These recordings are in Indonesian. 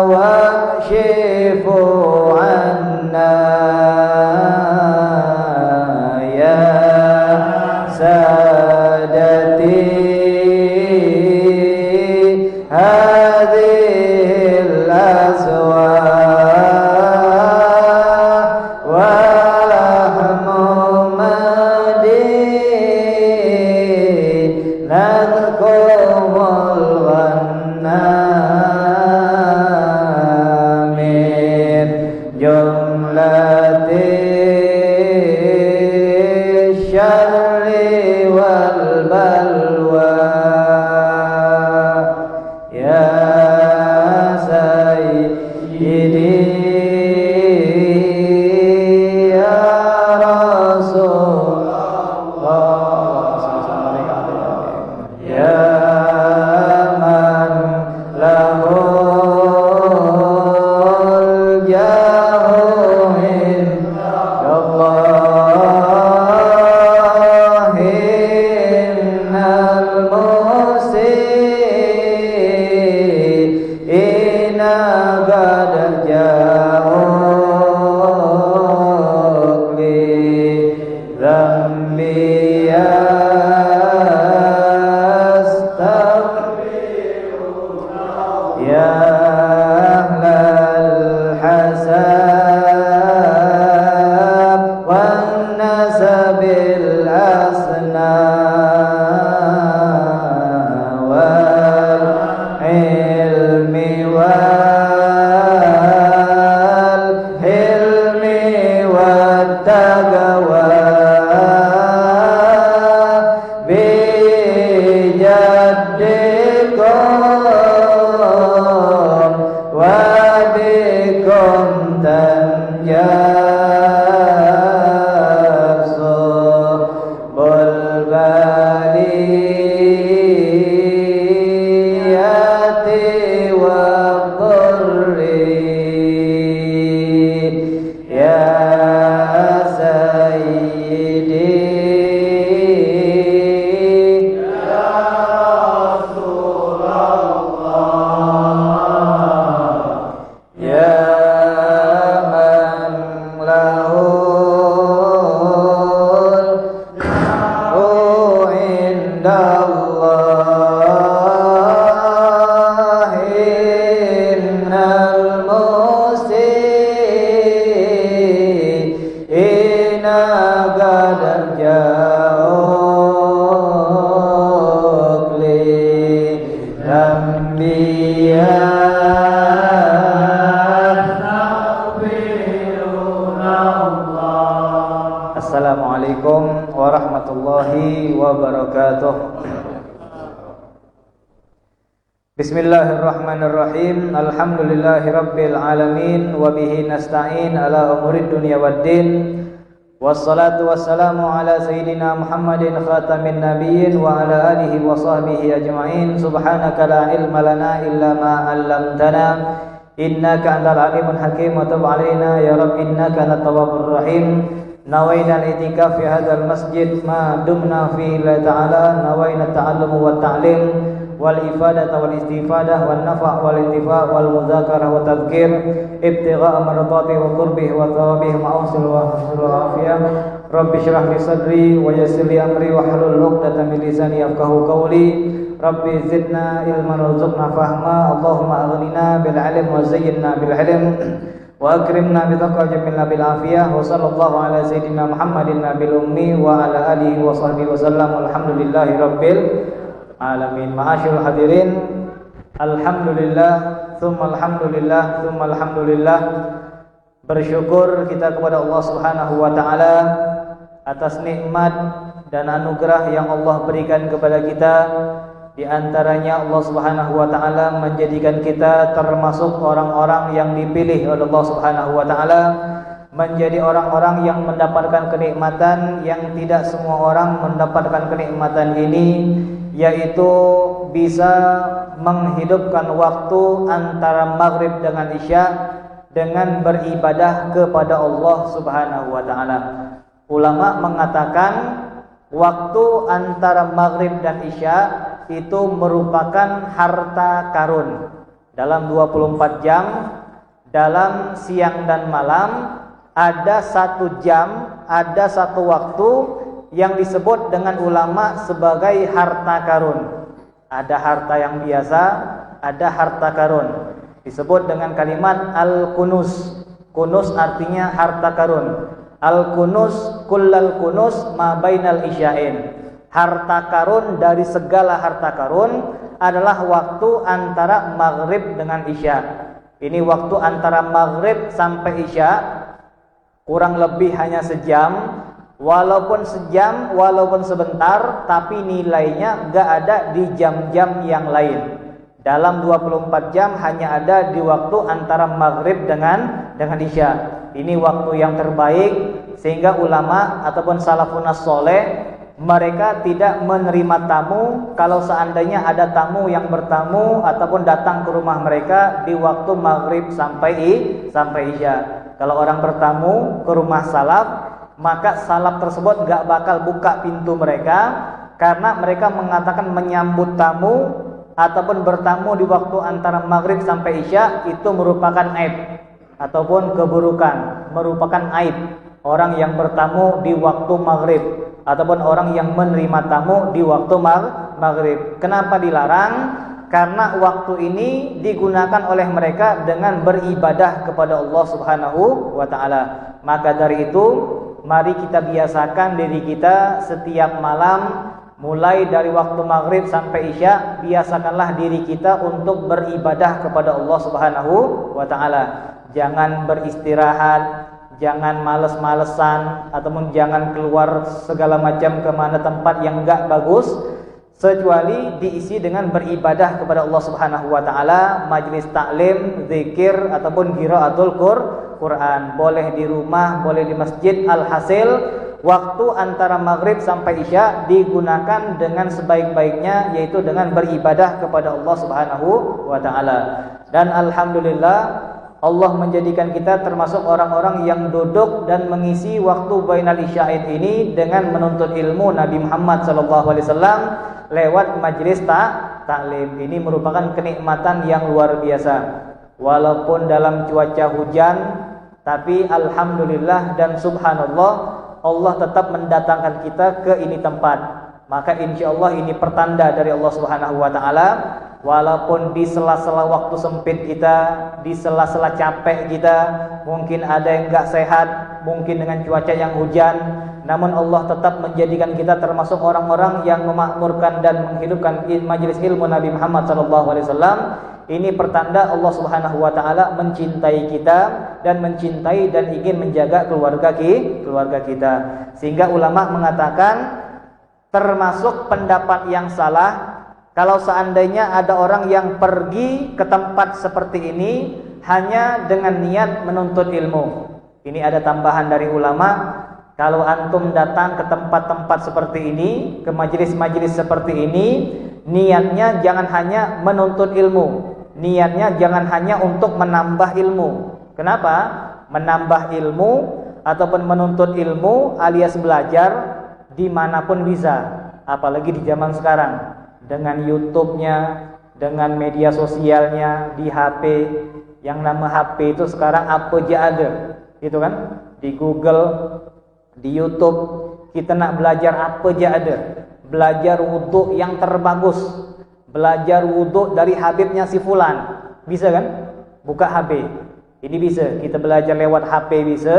واكشف عنا Assalamualaikum warahmatullahi wabarakatuh. Bismillahirrahmanirrahim. Alhamdulillahi rabbil alamin wa bihi nasta'in ala umurid dunya waddin. Wassalatu wassalamu ala sayyidina Muhammadin khatamin nabiyyin wa ala alihi wa sahbihi ajma'in. Subhanaka la ilma lana illa ma 'allamtana innaka antal alimul hakim wa tub 'alaina ya rabb innaka antat tawwabur rahim. Nawaina al-i'tikaf fi hadzal masjid ma dumna fi Allah ta'ala. Nawaina at-ta'allum wa at-ta'lim wal ifadata wal istifadah wan nafa' wal intifa' wal mudzakarah wa tadhkir ibtigha'a mardati wa qurbih wa thawabihi ma'usul wa husnul afiyah. Rabbi shrah li sadri wa yassir li amri wa hlul 'uqdatam min lisani yafqahu qawli. Rabbi zidna ilman warzuqna fahma. Allahumma aghnina bil 'ilm wa zayyinna bil 'ilm wa akrimna bi taqwa jamilna bil afiyah. Wa sallallahu ala sayyidina Muhammadin nabil ummi wa ala alihi wa sahbihi wa sallam. Alhamdulillahi rabbil alamin. Ma'asyiral hadirin, alhamdulillah tsumma alhamdulillah tsumma alhamdulillah. Bersyukur kita kepada Allah Subhanahu wa taala atas nikmat dan anugerah yang Allah berikan kepada kita. Di antaranya Allah Subhanahu wa taala menjadikan kita termasuk orang-orang yang dipilih oleh Allah Subhanahu wa taala menjadi orang-orang yang mendapatkan kenikmatan yang tidak semua orang mendapatkan kenikmatan ini, yaitu bisa menghidupkan waktu antara maghrib dengan isya dengan beribadah kepada Allah Subhanahu wa taala. Ulama mengatakan waktu antara maghrib dan isya itu merupakan harta karun. Dalam 24 jam, dalam siang dan malam, ada 1 jam, ada 1 waktu yang disebut dengan ulama sebagai harta karun. Ada harta yang biasa, ada harta karun. Disebut dengan kalimat al-kunus. Kunus artinya harta karun. Al-kunus kullal kunus ma bainal isya'in. Harta karun dari segala harta karun adalah waktu antara maghrib dengan isya. Ini waktu antara maghrib sampai isya kurang lebih hanya sejam. Walaupun sejam, walaupun sebentar, tapi nilainya gak ada di jam-jam yang lain. Dalam 24 jam hanya ada di waktu antara maghrib dengan isya. Ini waktu yang terbaik, sehingga ulama ataupun salafun as-soleh mereka tidak menerima tamu kalau seandainya ada tamu yang bertamu ataupun datang ke rumah mereka di waktu maghrib sampai isya. Kalau orang bertamu ke rumah salaf, maka salaf tersebut gak bakal buka pintu mereka, karena mereka mengatakan menyambut tamu ataupun bertamu di waktu antara maghrib sampai isya itu merupakan aib ataupun keburukan, merupakan aib. Orang yang bertamu di waktu maghrib ataupun orang yang menerima tamu di waktu maghrib. Kenapa dilarang? Karena waktu ini digunakan oleh mereka dengan beribadah kepada Allah Subhanahu wa taala. Maka dari itu, mari kita biasakan diri kita setiap malam, mulai dari waktu maghrib sampai isya, biasakanlah diri kita untuk beribadah kepada Allah Subhanahu wa taala. Jangan beristirahat, jangan males-malesan ataupun jangan keluar segala macam ke mana tempat yang enggak bagus, kecuali diisi dengan beribadah kepada Allah Subhanahu wa taala, majlis taklim, zikir ataupun qiraatul Quran. Boleh di rumah, boleh di masjid. Alhasil waktu antara maghrib sampai isya digunakan dengan sebaik-baiknya, yaitu dengan beribadah kepada Allah Subhanahu wa taala. Dan alhamdulillah Allah menjadikan kita termasuk orang-orang yang duduk dan mengisi waktu bainal isya'in ini dengan menuntut ilmu Nabi Muhammad SAW lewat majlis taklim. Ini merupakan kenikmatan yang luar biasa. Walaupun dalam cuaca hujan, tapi alhamdulillah dan subhanallah, Allah tetap mendatangkan kita ke ini tempat. Maka insya Allah ini pertanda dari Allah Subhanahu wa taala. Walaupun di sela-sela waktu sempit kita, di sela-sela capek kita, mungkin ada yang enggak sehat, mungkin dengan cuaca yang hujan, namun Allah tetap menjadikan kita termasuk orang-orang yang memakmurkan dan menghidupkan majelis ilmu Nabi Muhammad SAW. Ini pertanda Allah Subhanahu wa taala mencintai kita dan mencintai dan ingin menjaga keluarga kita. Sehingga ulama mengatakan termasuk pendapat yang salah kalau seandainya ada orang yang pergi ke tempat seperti ini hanya dengan niat menuntut ilmu. Ini ada tambahan dari ulama, kalau antum datang ke tempat-tempat seperti ini, ke majelis-majelis seperti ini, niatnya jangan hanya menuntut ilmu. Niatnya jangan hanya untuk menambah ilmu. Kenapa? Menambah ilmu ataupun menuntut ilmu alias belajar dimanapun bisa. Apalagi di zaman sekarang, dengan YouTube-nya, dengan media sosialnya, di HP. Yang nama HP itu sekarang apa aja ada, gitu kan? Di Google, di YouTube, kita nak belajar apa aja ada. Belajar wudhu yang terbagus, belajar wudhu dari Habibnya si fulan, bisa kan? Buka HP, ini bisa. Kita belajar lewat HP bisa,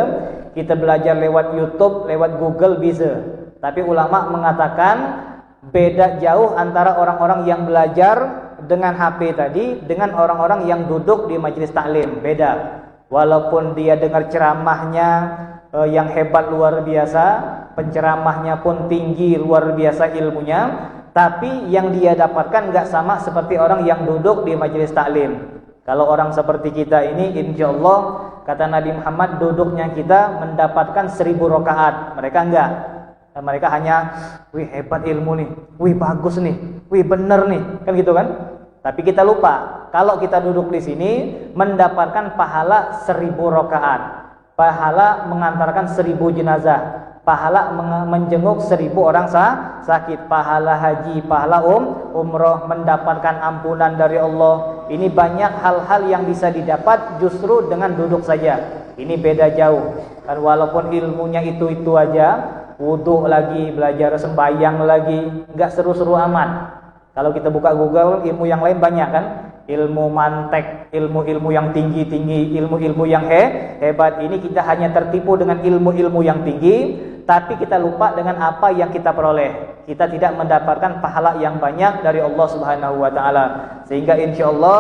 kita belajar lewat YouTube, lewat Google bisa. Tapi ulama mengatakan beda jauh antara orang-orang yang belajar dengan HP tadi dengan orang-orang yang duduk di majelis taklim. Beda. Walaupun dia dengar ceramahnya yang hebat luar biasa, penceramahnya pun tinggi luar biasa ilmunya, tapi yang dia dapatkan enggak sama seperti orang yang duduk di majelis taklim. Kalau orang seperti kita ini, insya Allah kata Nabi Muhammad, duduknya kita mendapatkan 1000 rakaat. Mereka enggak. Mereka hanya, wih hebat ilmu nih, wih bagus nih, wih bener nih, kan gitu kan? Tapi kita lupa, kalau kita duduk di sini mendapatkan pahala 1000 rakaat, pahala mengantarkan 1000 jenazah, pahala menjenguk 1000 orang sakit, pahala haji, pahala umroh, mendapatkan ampunan dari Allah. Ini banyak hal-hal yang bisa didapat justru dengan duduk saja. Ini beda jauh. Dan walaupun ilmunya itu aja, wudhu lagi, belajar sembahyang lagi, nggak seru-seru amat. Kalau kita buka Google, ilmu yang lain banyak kan? Ilmu mantek, ilmu-ilmu yang tinggi-tinggi, ilmu-ilmu yang hebat. Ini kita hanya tertipu dengan ilmu-ilmu yang tinggi, tapi kita lupa dengan apa yang kita peroleh. Kita tidak mendapatkan pahala yang banyak dari Allah Subhanahu wa taala. Sehingga insyaallah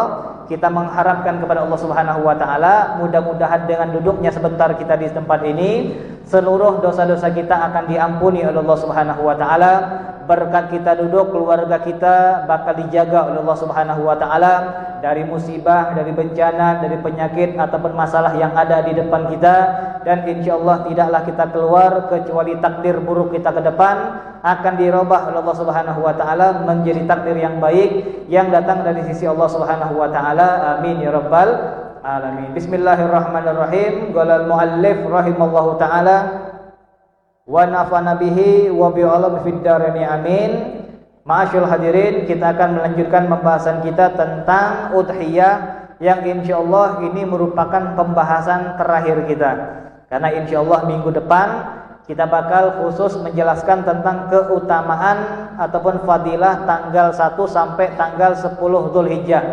kita mengharapkan kepada Allah Subhanahu wa taala, mudah-mudahan dengan duduknya sebentar kita di tempat ini, seluruh dosa-dosa kita akan diampuni oleh Allah Subhanahu wa taala. Berkat kita duduk, keluarga kita bakal dijaga oleh Allah Subhanahu wa taala dari musibah, dari bencana, dari penyakit ataupun masalah yang ada di depan kita, dan insyaallah tidaklah kita keluar kecuali takdir buruk kita ke depan akan dirubah oleh Allah Subhanahu wa taala menjadi takdir yang baik yang datang dari sisi Allah Subhanahu wa taala. Amin ya rabbal alamin. Bismillahirrahmanirrahim. Qala al-muallif rahimallahu taala wa nafa'ana bihi wa bi ulumi fid dharain amin. Ma'asyiral hadirin, kita akan melanjutkan pembahasan kita tentang udhiyah yang insyaallah ini merupakan pembahasan terakhir kita. Karena insyaallah minggu depan kita bakal khusus menjelaskan tentang keutamaan ataupun fadilah tanggal 1 sampai tanggal 10 Dzulhijjah.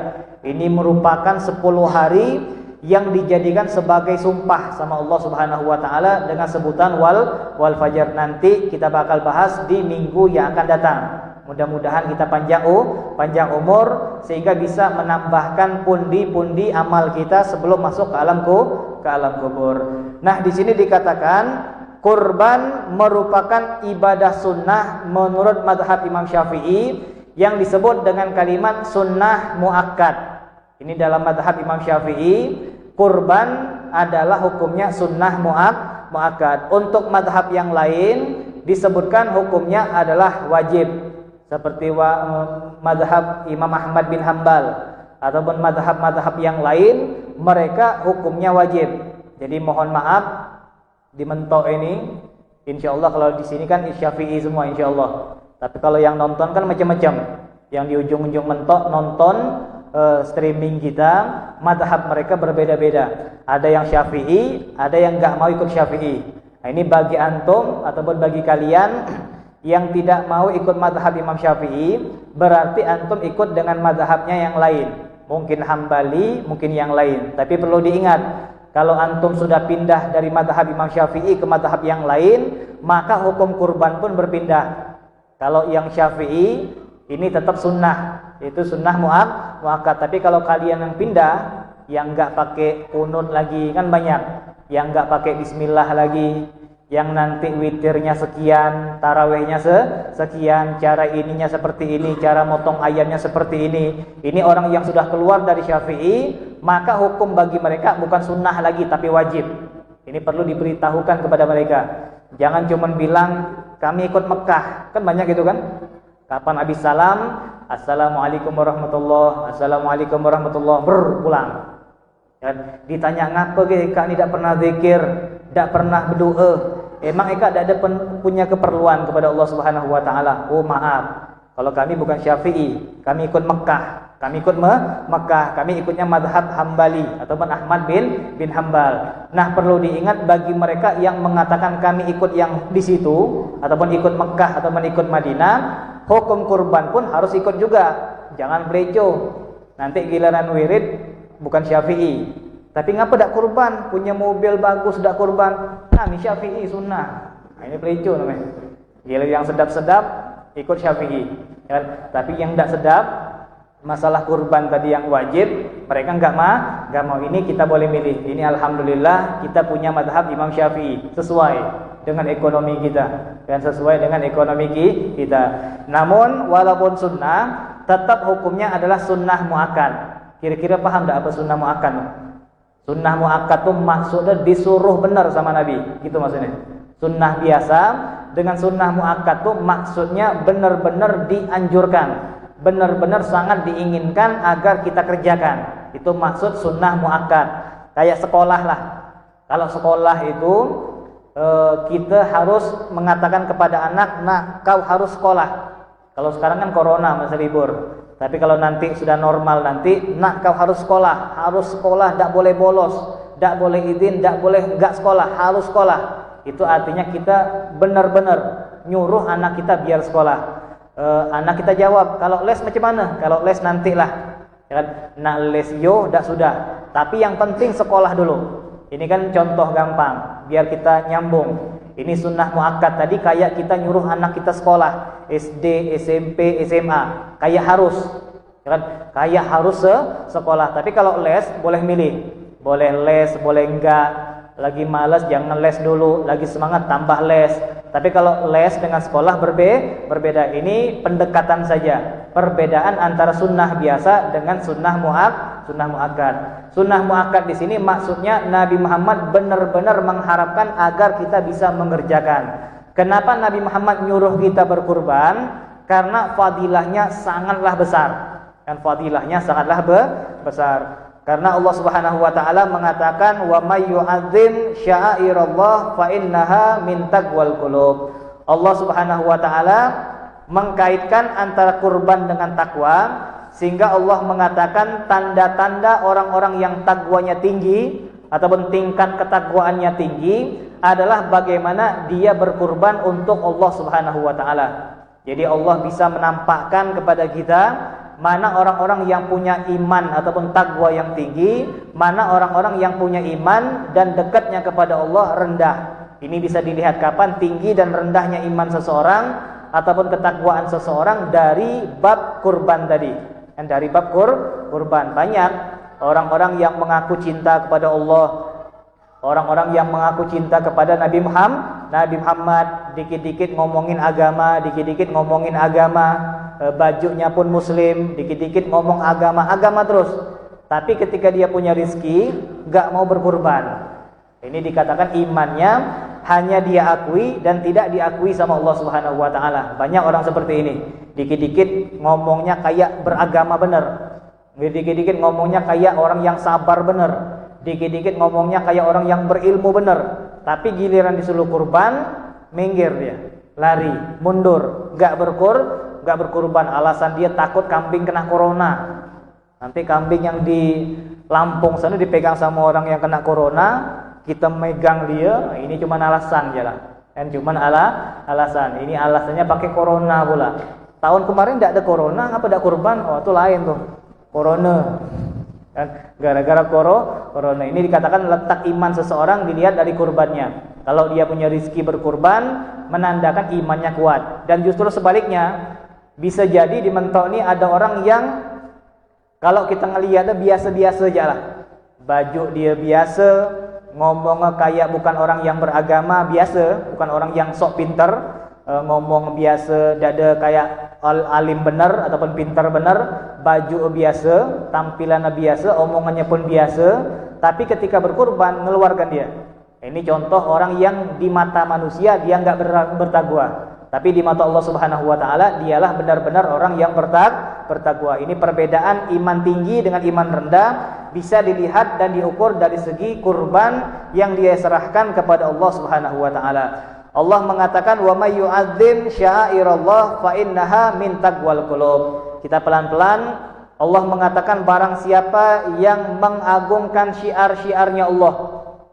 Ini merupakan 10 hari yang dijadikan sebagai sumpah sama Allah Subhanahu wa taala dengan sebutan wal fajar. Nanti kita bakal bahas di minggu yang akan datang. Mudah-mudahan kita panjang umur sehingga bisa menambahkan pundi-pundi amal kita sebelum masuk ke alam kubur. Nah, di sini dikatakan kurban merupakan ibadah sunnah menurut mazhab Imam Syafi'i yang disebut dengan kalimat sunnah muakkad. Ini dalam mazhab Imam Syafi'i, kurban adalah hukumnya sunnah muakkad. Untuk mazhab yang lain disebutkan hukumnya adalah wajib, seperti mazhab Imam Ahmad bin Hambal ataupun mazhab-mazhab yang lain, mereka hukumnya wajib. Jadi mohon maaf di mentok ini, insyaallah kalau di sini kan Syafi'i semua insyaallah. Tapi kalau yang nonton kan macam-macam. Yang di ujung-ujung mentok nonton streaming kita, mazhab mereka berbeda-beda. Ada yang Syafi'i, ada yang enggak mau ikut Syafi'i. Nah, ini bagi antum ataupun bagi kalian yang tidak mau ikut mazhab Imam Syafi'i, berarti antum ikut dengan mazhabnya yang lain. Mungkin Hambali, mungkin yang lain. Tapi perlu diingat, kalau antum sudah pindah dari mazhab Imam Syafi'i ke mazhab yang lain, maka hukum kurban pun berpindah. Kalau yang Syafi'i ini tetap sunnah, itu sunnah muakkad. Tapi kalau kalian yang pindah, yang enggak pakai kunut lagi, kan banyak yang enggak pakai bismillah lagi, yang nanti witirnya sekian, tarawihnya sekian, cara ininya seperti ini, cara motong ayamnya seperti ini. Ini orang yang sudah keluar dari Syafi'i, maka hukum bagi mereka bukan sunnah lagi tapi wajib. Ini perlu diberitahukan kepada mereka. Jangan cuma bilang kami ikut Mekah, kan banyak gitu kan. Kapan habis salam, assalamualaikum warahmatullah, assalamualaikum warahmatullah, pulang. Dan ditanya ngapa ke kak tidak pernah zikir, tidak pernah berdoa. Emang eka tidak ada punya keperluan kepada Allah Subhanahu wa taala? Oh maaf, kalau kami bukan Syafi'i, kami ikut Mekah. Kami ikut Mekah, kami ikutnya mazhab Hambali ataupun Ahmad bin Hambal. Nah, perlu diingat bagi mereka yang mengatakan kami ikut yang di situ ataupun ikut Mekah ataupun ikut Madinah, hukum kurban pun harus ikut juga. Jangan bleco. Nanti giliran wirid bukan Syafi'i. Tapi ngapa dak kurban? Punya mobil bagus dak kurban? Kami Syafi'i sunnah. Nah, ini bleco namanya. Gila yang sedap-sedap ikut Syafi'i. Ya, tapi yang tidak sedap, masalah kurban tadi yang wajib, mereka enggak mau. Ini kita boleh milih. Ini alhamdulillah kita punya mazhab Imam Syafi'i sesuai dengan ekonomi kita dan sesuai dengan ekonomi kita. Namun walaupun sunnah, tetap hukumnya adalah sunnah muakkad. Kira-kira paham tak apa sunnah muakkad? Sunnah muakkad itu maksudnya disuruh benar sama Nabi, gitu maksudnya. Sunnah biasa dengan sunnah muakkad itu maksudnya benar-benar dianjurkan, benar-benar sangat diinginkan agar kita kerjakan. Itu maksud sunnah muakkad. Kayak sekolah lah. Kalau sekolah itu kita harus mengatakan kepada anak, nah kau harus sekolah. Kalau sekarang kan corona masa libur. Tapi kalau nanti sudah normal nanti, nak kau harus sekolah, tidak boleh bolos, tidak boleh izin, tidak boleh enggak sekolah, harus sekolah. Itu artinya kita benar-benar nyuruh anak kita biar sekolah. Anak kita jawab, kalau les macam mana? Kalau les nantilah. Nak les yo dak sudah. Tapi yang penting sekolah dulu. Ini kan contoh gampang biar kita nyambung. Ini sunnah muakkad tadi kayak kita nyuruh anak kita sekolah, SD, SMP, SMA, kayak harus. Kayak harus sekolah. Tapi kalau les boleh milih. Boleh les, boleh enggak. Lagi malas jangan les dulu, lagi semangat tambah les. Tapi kalau les dengan sekolah berbeda. Ini pendekatan saja. Perbedaan antara sunnah biasa dengan sunnah muakkad. Sunnah muakkad di sini maksudnya Nabi Muhammad benar-benar mengharapkan agar kita bisa mengerjakan. Kenapa Nabi Muhammad nyuruh kita berkurban? Karena fadilahnya sangatlah besar. Dan fadilahnya sangatlah besar. Karena Allah Subhanahu wa taala mengatakan wa may yu'azzim sya'airallah fa innaha min taqwal qulub. Allah Subhanahu wa taala mengkaitkan antara kurban dengan takwa, sehingga Allah mengatakan tanda-tanda orang-orang yang takwanya tinggi ataupun tingkat ketakwaannya tinggi adalah bagaimana dia berkurban untuk Allah Subhanahu wa taala. Jadi Allah bisa menampakkan kepada kita mana orang-orang yang punya iman ataupun takwa yang tinggi, mana orang-orang yang punya iman dan dekatnya kepada Allah rendah. Ini bisa dilihat kapan tinggi dan rendahnya iman seseorang ataupun ketakwaan seseorang dari bab kurban tadi. Dan dari bab kurban banyak orang-orang yang mengaku cinta kepada Allah, Orang-orang yang mengaku cinta kepada Nabi Muhammad dikit-dikit ngomongin agama, bajunya pun muslim, dikit-dikit ngomong agama terus. Tapi ketika dia punya rizki, gak mau berkurban. Ini dikatakan imannya hanya dia akui dan tidak diakui sama Allah Subhanahu wa taala. Banyak orang seperti ini. Dikit-dikit ngomongnya kayak beragama benar. Dikit-dikit ngomongnya kayak orang yang sabar benar. Dikit-dikit ngomongnya kayak orang yang berilmu benar. Tapi giliran disuruh kurban, minggir dia, lari, mundur, gak berkurban. Alasan dia takut kambing kena corona. Nanti kambing yang di Lampung sana dipegang sama orang yang kena corona, kita megang dia, ini cuma alasan aja lah. Dan cuma alasan. Ini alasannya pakai corona pula. Tahun kemarin tidak ada corona, ngapa tidak kurban? Oh, itu lain tuh. Corona. Dan gara-gara corona ini dikatakan letak iman seseorang dilihat dari kurbannya. Kalau dia punya rizki berkurban, menandakan imannya kuat. Dan justru sebaliknya, bisa jadi di mentok ini ada orang yang kalau kita ngelihatnya biasa-biasa aja lah. Baju dia biasa, ngomongnya kayak bukan orang yang beragama biasa, bukan orang yang sok pinter, ngomong biasa, tidak ada kayak alim benar ataupun pintar benar, baju biasa, tampilannya biasa, omongannya pun biasa, tapi ketika berkurban ngeluarkan dia. Ini contoh orang yang di mata manusia dia enggak bertakwa, tapi di mata Allah Subhanahu wa taala dialah benar-benar orang yang bertakwa. Ini perbedaan iman tinggi dengan iman rendah bisa dilihat dan diukur dari segi kurban yang dia serahkan kepada Allah Subhanahu wa taala. Allah mengatakan wa may yu'azzim sya'airallah fa innaha min taqwal qulub. Kita pelan-pelan, Allah mengatakan barang siapa yang mengagungkan syiar-syiarnya Allah,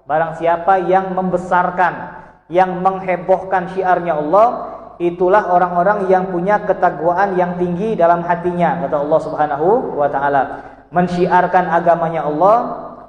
barang siapa yang membesarkan, yang menghebohkan syiarnya Allah, itulah orang-orang yang punya ketakwaan yang tinggi dalam hatinya, kata Allah Subhanahu wa taala. Mensyiarkan agamanya Allah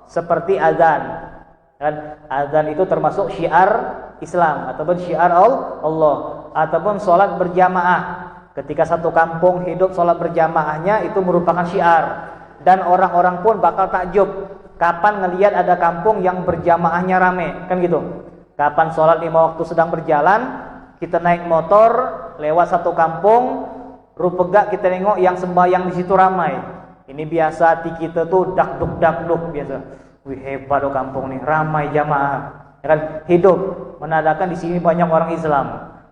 seperti azan. Dan azan itu termasuk syiar Islam ataupun syiar Allah, ataupun sholat berjamaah. Ketika satu kampung hidup sholat berjamaahnya itu merupakan syiar, dan orang-orang pun bakal takjub kapan ngelihat ada kampung yang berjamaahnya rame, kan gitu. Kapan sholat 5 waktu sedang berjalan, kita naik motor lewat satu kampung, rupegak kita nengok yang sembahyang di situ ramai. Ini biasa hati kita tuh dakduk biasa. Wih, hebat loh kampung nih, ramai jamaah. Ya kan, hidup menandakan di sini banyak orang Islam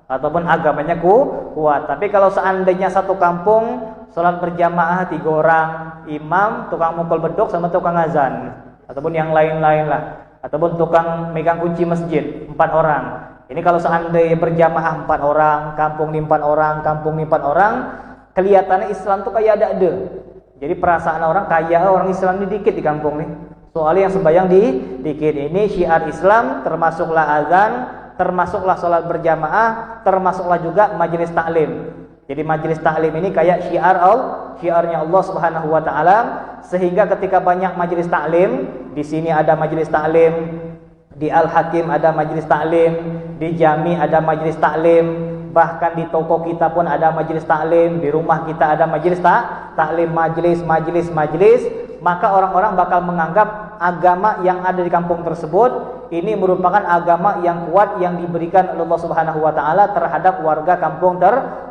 ataupun agamanya kuat. Tapi kalau seandainya satu kampung sholat berjamaah 3 orang, imam, tukang mukul beduk sama tukang azan, ataupun yang lain-lain lah, ataupun tukang megang kunci masjid 4 orang. Ini kalau seandainya berjamaah 4 orang, kampung ini 4 orang, kelihatannya Islam tuh kayak ada. Jadi perasaan orang kayak orang Islam ini dikit di kampung nih. Soalnya yang sembahyang dikit. Ini syiar Islam, termasuklah azan, termasuklah sholat berjamaah, termasuklah juga majelis taklim. Jadi majelis taklim ini kayak syiarnya Allah Subhanahu wa taala, sehingga ketika banyak majelis taklim, di sini ada majelis taklim, di Al-Hakim ada majelis taklim, di Jami ada majelis taklim, bahkan di toko kita pun ada majelis taklim, di rumah kita ada majelis taklim, majelis, maka orang-orang bakal menganggap agama yang ada di kampung tersebut ini merupakan agama yang kuat yang diberikan oleh Allah Subhanahu wa taala terhadap warga kampung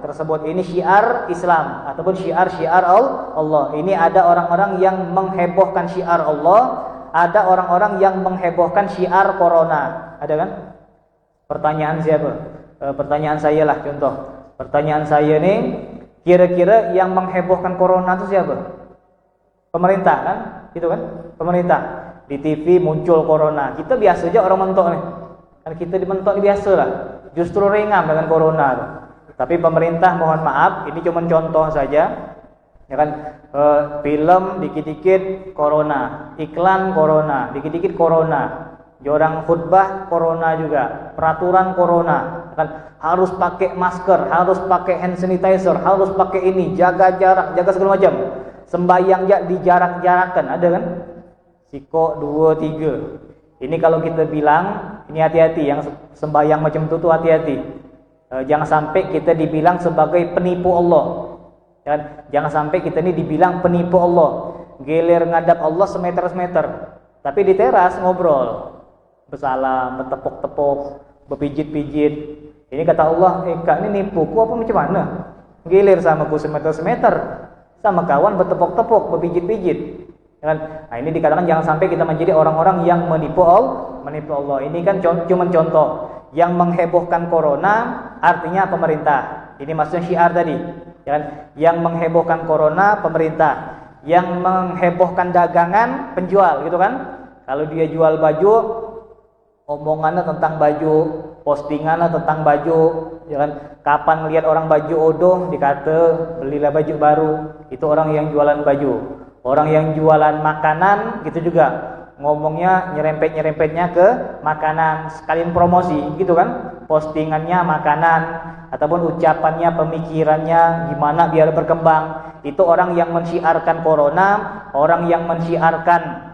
tersebut. Ini syiar Islam ataupun syiar Allah. Ini ada orang-orang yang menghebohkan syiar Allah, ada orang-orang yang menghebohkan syiar corona. Ada kan? Pertanyaan siapa? Pertanyaan saya lah, contoh. Pertanyaan saya nih, kira-kira yang menghebohkan corona itu siapa? Pemerintah kan? Gitu kan? Pemerintah. Di TV muncul corona. Kita biasa aja orang mentok nih. Kan kita di mentok ini biasa lah. Justru ringan dengan corona tuh. Tapi pemerintah mohon maaf, ini cuma contoh saja. Ya kan? Film dikit-dikit corona, iklan corona, dikit-dikit corona. Orang khutbah corona juga, peraturan corona, kan harus pakai masker, harus pakai hand sanitizer, harus pakai ini, jaga jarak, jaga segala macam. Sembahyang ya dijarak-jarakan, ada kan? Siko 2 3. Ini kalau kita bilang, ini hati-hati, yang sembahyang macam itu tuh hati-hati. Jangan sampai kita dibilang sebagai penipu Allah. Dan jangan sampai kita ini dibilang penipu Allah. Gelir ngadap Allah semeter-semeter, tapi di teras ngobrol. bersalam, bertepuk-tepuk, berpijit-pijit. Ini kata Allah, kak ini nipuku apa macam mana? Gilir sama ku semeter-semeter, sama kawan bertepuk-tepuk, berpijit-pijit. Nah, ini dikatakan jangan sampai kita menjadi orang-orang yang menipu Allah. Ini kan cuma contoh. Yang menghebohkan corona artinya pemerintah. Ini maksudnya syiar tadi. Yang menghebohkan corona pemerintah. Yang menghebohkan dagangan penjual, gitu kan? Kalau dia jual baju, omongannya tentang baju, postingannya tentang baju, kapan lihat orang baju odoh dikata belilah baju baru. Itu orang yang jualan baju. Orang yang jualan makanan gitu juga, ngomongnya nyerempet-nyerempetnya ke makanan, sekalian promosi gitu kan, postingannya makanan ataupun ucapannya, pemikirannya gimana biar berkembang. Itu orang yang mensyiarkan corona, orang yang mensyiarkan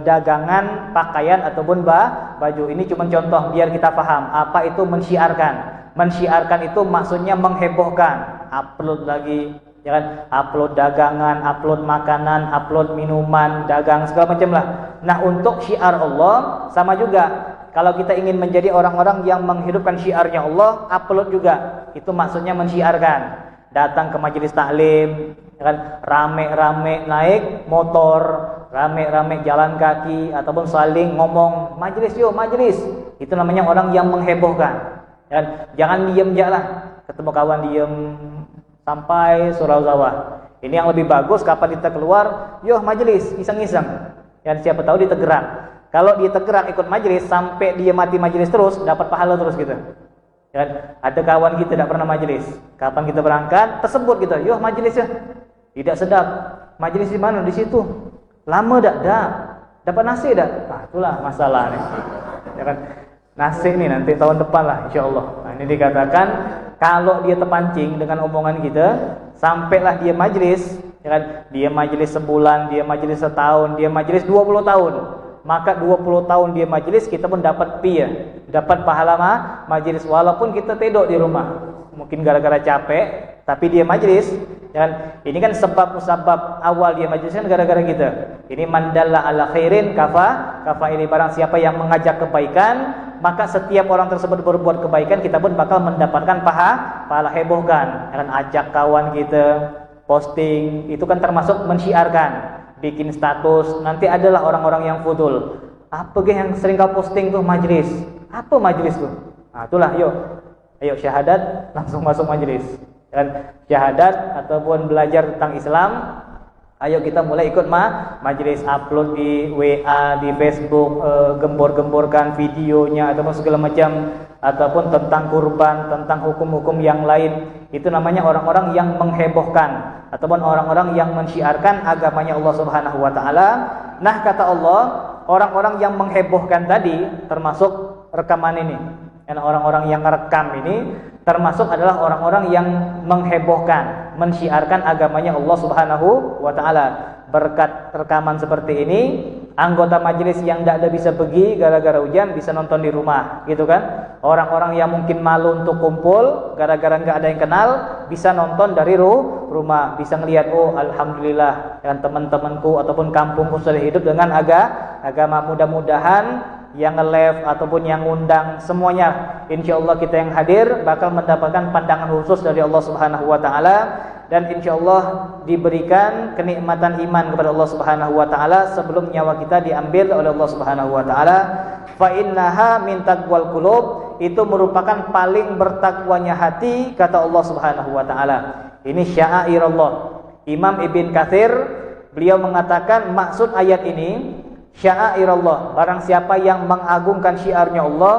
dagangan, pakaian ataupun baju. Ini cuma contoh biar kita paham apa itu mensyiarkan. Mensyiarkan itu maksudnya menghebohkan, upload lagi, upload dagangan, upload makanan, upload minuman, dagang segala macam lah. Nah, untuk syiar Allah sama juga. Kalau kita ingin menjadi orang-orang yang menghidupkan syiarnya Allah, upload juga. Itu maksudnya mensyiarkan. Datang ke majelis taklim, rame-rame naik motor, rame-rame jalan kaki ataupun saling ngomong, majelis yuk, majelis. Itu namanya orang yang menghebohkan. Jangan diem aja lah. Ketemu kawan diem sampai surau zawah. Ini yang lebih bagus kapan kita keluar, yuk majelis, iseng-iseng. Dan siapa tahu dia tergerak. Kalau dia tergerak ikut majelis sampai dia mati majelis terus, dapat pahala terus gitu. Ada kawan kita tidak pernah majelis. Kapan kita berangkat, tersebut gitu, yuk majelis ya. Tidak sedap. Majelis di mana? Di situ. Lama dak? Dapat nasi dak? Nah, itulah masalah nih. Nasi nih nanti tahun depan lah insyaallah. Nah, ini dikatakan kalau dia terpancing dengan omongan kita, sampailah dia majelis, dia majelis sebulan, dia majelis setahun, dia majelis 20 tahun. Maka 20 tahun dia majelis, kita pun dapat dapat pahala majelis walaupun kita tidur di rumah. Mungkin gara-gara capek, tapi dia majelis. Ini kan sebab-musabab awal dia majelis kan gara-gara kita. Ini mandalla ala khairin kafa ini, barang siapa yang mengajak kebaikan, maka setiap orang tersebut berbuat kebaikan, kita pun bakal mendapatkan pahala hebohkan. Ajak kawan kita posting, itu kan termasuk mensyiarkan. Bikin status, nanti adalah orang-orang yang fudul. Apa yang sering kau posting tuh majelis? Apa majelis tuh? Nah, itulah ayo syahadat langsung masuk majelis. Syahadat ataupun belajar tentang Islam, ayo kita mulai ikut majelis, upload di WA, di Facebook, gembor-gemborkan videonya ataupun segala macam, ataupun tentang kurban, tentang hukum-hukum yang lain. Itu namanya orang-orang yang menghebohkan ataupun orang-orang yang mensyiarkan agamanya Allah Subhanahu wa taala. Nah, kata Allah, orang-orang yang menghebohkan tadi termasuk rekaman ini. Dan orang-orang yang rekam ini termasuk adalah orang-orang yang menghebohkan, mensyiarkan agamanya Allah Subhanahu wa taala. Berkat rekaman seperti ini, anggota majelis yang tidak ada bisa pergi gara-gara hujan bisa nonton di rumah, gitu kan? Orang-orang yang mungkin malu untuk kumpul gara-gara nggak ada yang kenal bisa nonton dari rumah, bisa ngelihat, oh alhamdulillah, dan teman-temanku ataupun kampungku sudah hidup dengan agama. Mudah-mudahan yang nge-live ataupun yang ngundang semuanya, insyaallah kita yang hadir bakal mendapatkan pandangan khusus dari Allah Subhanahu wa taala, dan insyaallah diberikan kenikmatan iman kepada Allah Subhanahu wa taala sebelum nyawa kita diambil oleh Allah Subhanahu wa taala. Fa innaha min taqwal qulub, itu merupakan paling bertakwanya hati, kata Allah Subhanahu wa taala. Ini sya'airallah. Imam Ibn Katsir beliau mengatakan maksud ayat ini sya'airallah, barang siapa yang mengagungkan syiarnya Allah.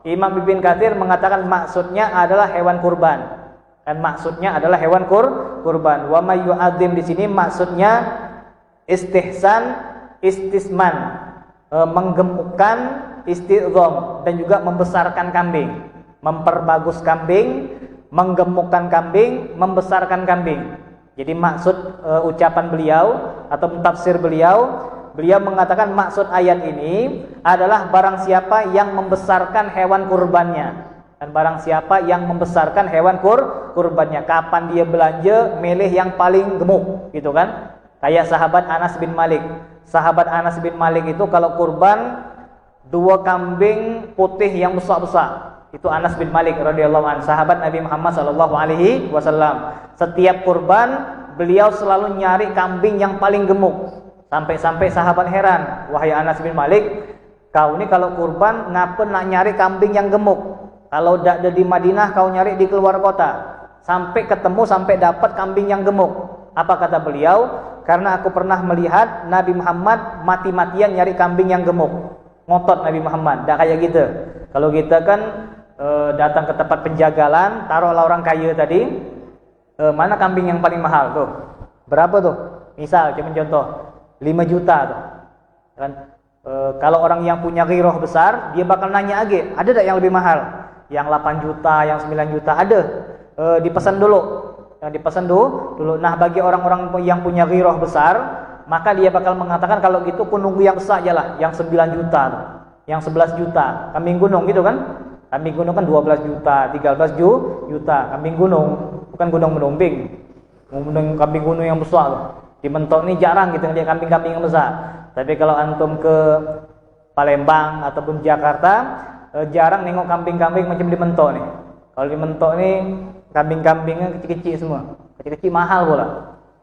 Imam Ibn Katsir mengatakan maksudnya adalah hewan kurban. Dan maksudnya adalah hewan kurban. Wa may yu'adzim di sini maksudnya istihsan, istisman, menggemukkan, istizam, dan juga membesarkan kambing, memperbagus kambing, menggemukkan kambing, membesarkan kambing. Jadi maksud ucapan beliau atau tafsir beliau mengatakan maksud ayat ini adalah barang siapa yang membesarkan hewan kurbannya. Dan barang siapa yang membesarkan hewan kurbannya, kapan dia belanja, milih yang paling gemuk, gitu kan? Kayak sahabat Anas bin Malik. Sahabat Anas bin Malik itu kalau kurban 2 kambing putih yang besar-besar. Itu Anas bin Malik radhiyallahu anhu, sahabat Nabi Muhammad sallallahu alaihi wasallam. Setiap kurban beliau selalu nyari kambing yang paling gemuk. Sampai-sampai sahabat heran, "Wahai Anas bin Malik, kau ini kalau kurban ngapa nak nyari kambing yang gemuk? Kalau dak ada di Madinah kau nyari di keluar kota. Sampai ketemu, sampai dapat kambing yang gemuk." Apa kata beliau? "Karena aku pernah melihat Nabi Muhammad mati-matian nyari kambing yang gemuk." Ngotot Nabi Muhammad, dak kayak gitu. Kalau kita kan datang ke tempat penjagalan, taruhlah orang kaya tadi, mana kambing yang paling mahal tuh? Berapa tuh? Misal, cuma contoh, 5 juta tuh. Kan? Kalau orang yang punya ghiroh besar, dia bakal nanya lagi, ada tak yang lebih mahal? Yang 8 juta, yang 9 juta, ada. Dipesan dulu. Yang dipesan dulu. Nah, bagi orang-orang yang punya ghiroh besar, maka dia bakal mengatakan, kalau gitu aku nunggu yang besar aja lah, yang 9 juta, yang 11 juta. Kambing gunung gitu kan? Kambing gunung kan 12 juta, 13 juta. Kambing gunung, bukan gunung menumbing. Kambing gunung yang besar tuh. Di Mentok ini jarang gitu ngeliat kambing-kambing yang besar. Tapi kalau antum ke Palembang ataupun Jakarta, jarang nengok kambing-kambing macam di Mentok nih. Kalau di Mentok nih kambing-kambingnya kecil-kecil semua. Kecil-kecil mahal pula.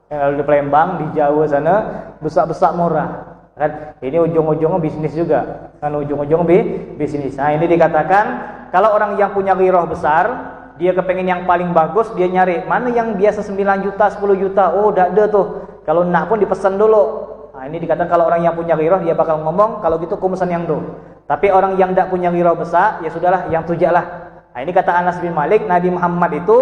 Kalau di Palembang, di Jawa sana besar-besar murah. Kan ini ujung-ujungnya bisnis juga. Kan ujung-ujungnya bisnis. Nah, ini dikatakan kalau orang yang punya ghiroh besar, dia kepengen yang paling bagus, dia nyari mana yang biasa 9 juta, 10 juta. Oh, dak ada tuh. Kalau nak pun dipesan dulu. Nah, ini dikatakan kalau orang yang punya ghiroh, dia bakal ngomong, kalau gitu aku pesan yang tuh. Tapi orang yang tidak punya ghiroh besar, ya sudahlah, yang tujaklah. Nah, ini kata Anas bin Malik, Nabi Muhammad itu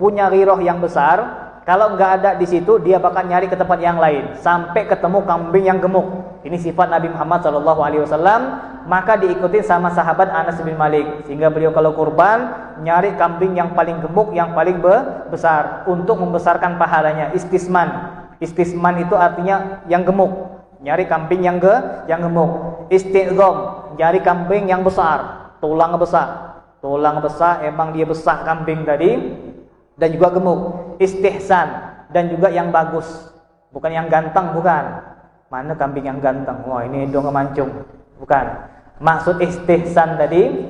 punya ghiroh yang besar. Kalau nggak ada di situ, dia bakal nyari ke tempat yang lain sampai ketemu kambing yang gemuk. Ini sifat Nabi Muhammad SAW. Maka diikuti sama sahabat Anas bin Malik, sehingga beliau kalau kurban nyari kambing yang paling gemuk, yang paling besar untuk membesarkan pahalanya. Istisman itu artinya yang gemuk. Nyari kambing yang gemuk. Istiqom, nyari kambing yang besar, tulang besar. Tulang besar, emang dia besar kambing tadi. Dan juga gemuk. Istihsan, dan juga yang bagus, bukan yang ganteng, bukan. Mana kambing yang ganteng? Wah, ini dong mancung, bukan. Maksud istihsan tadi,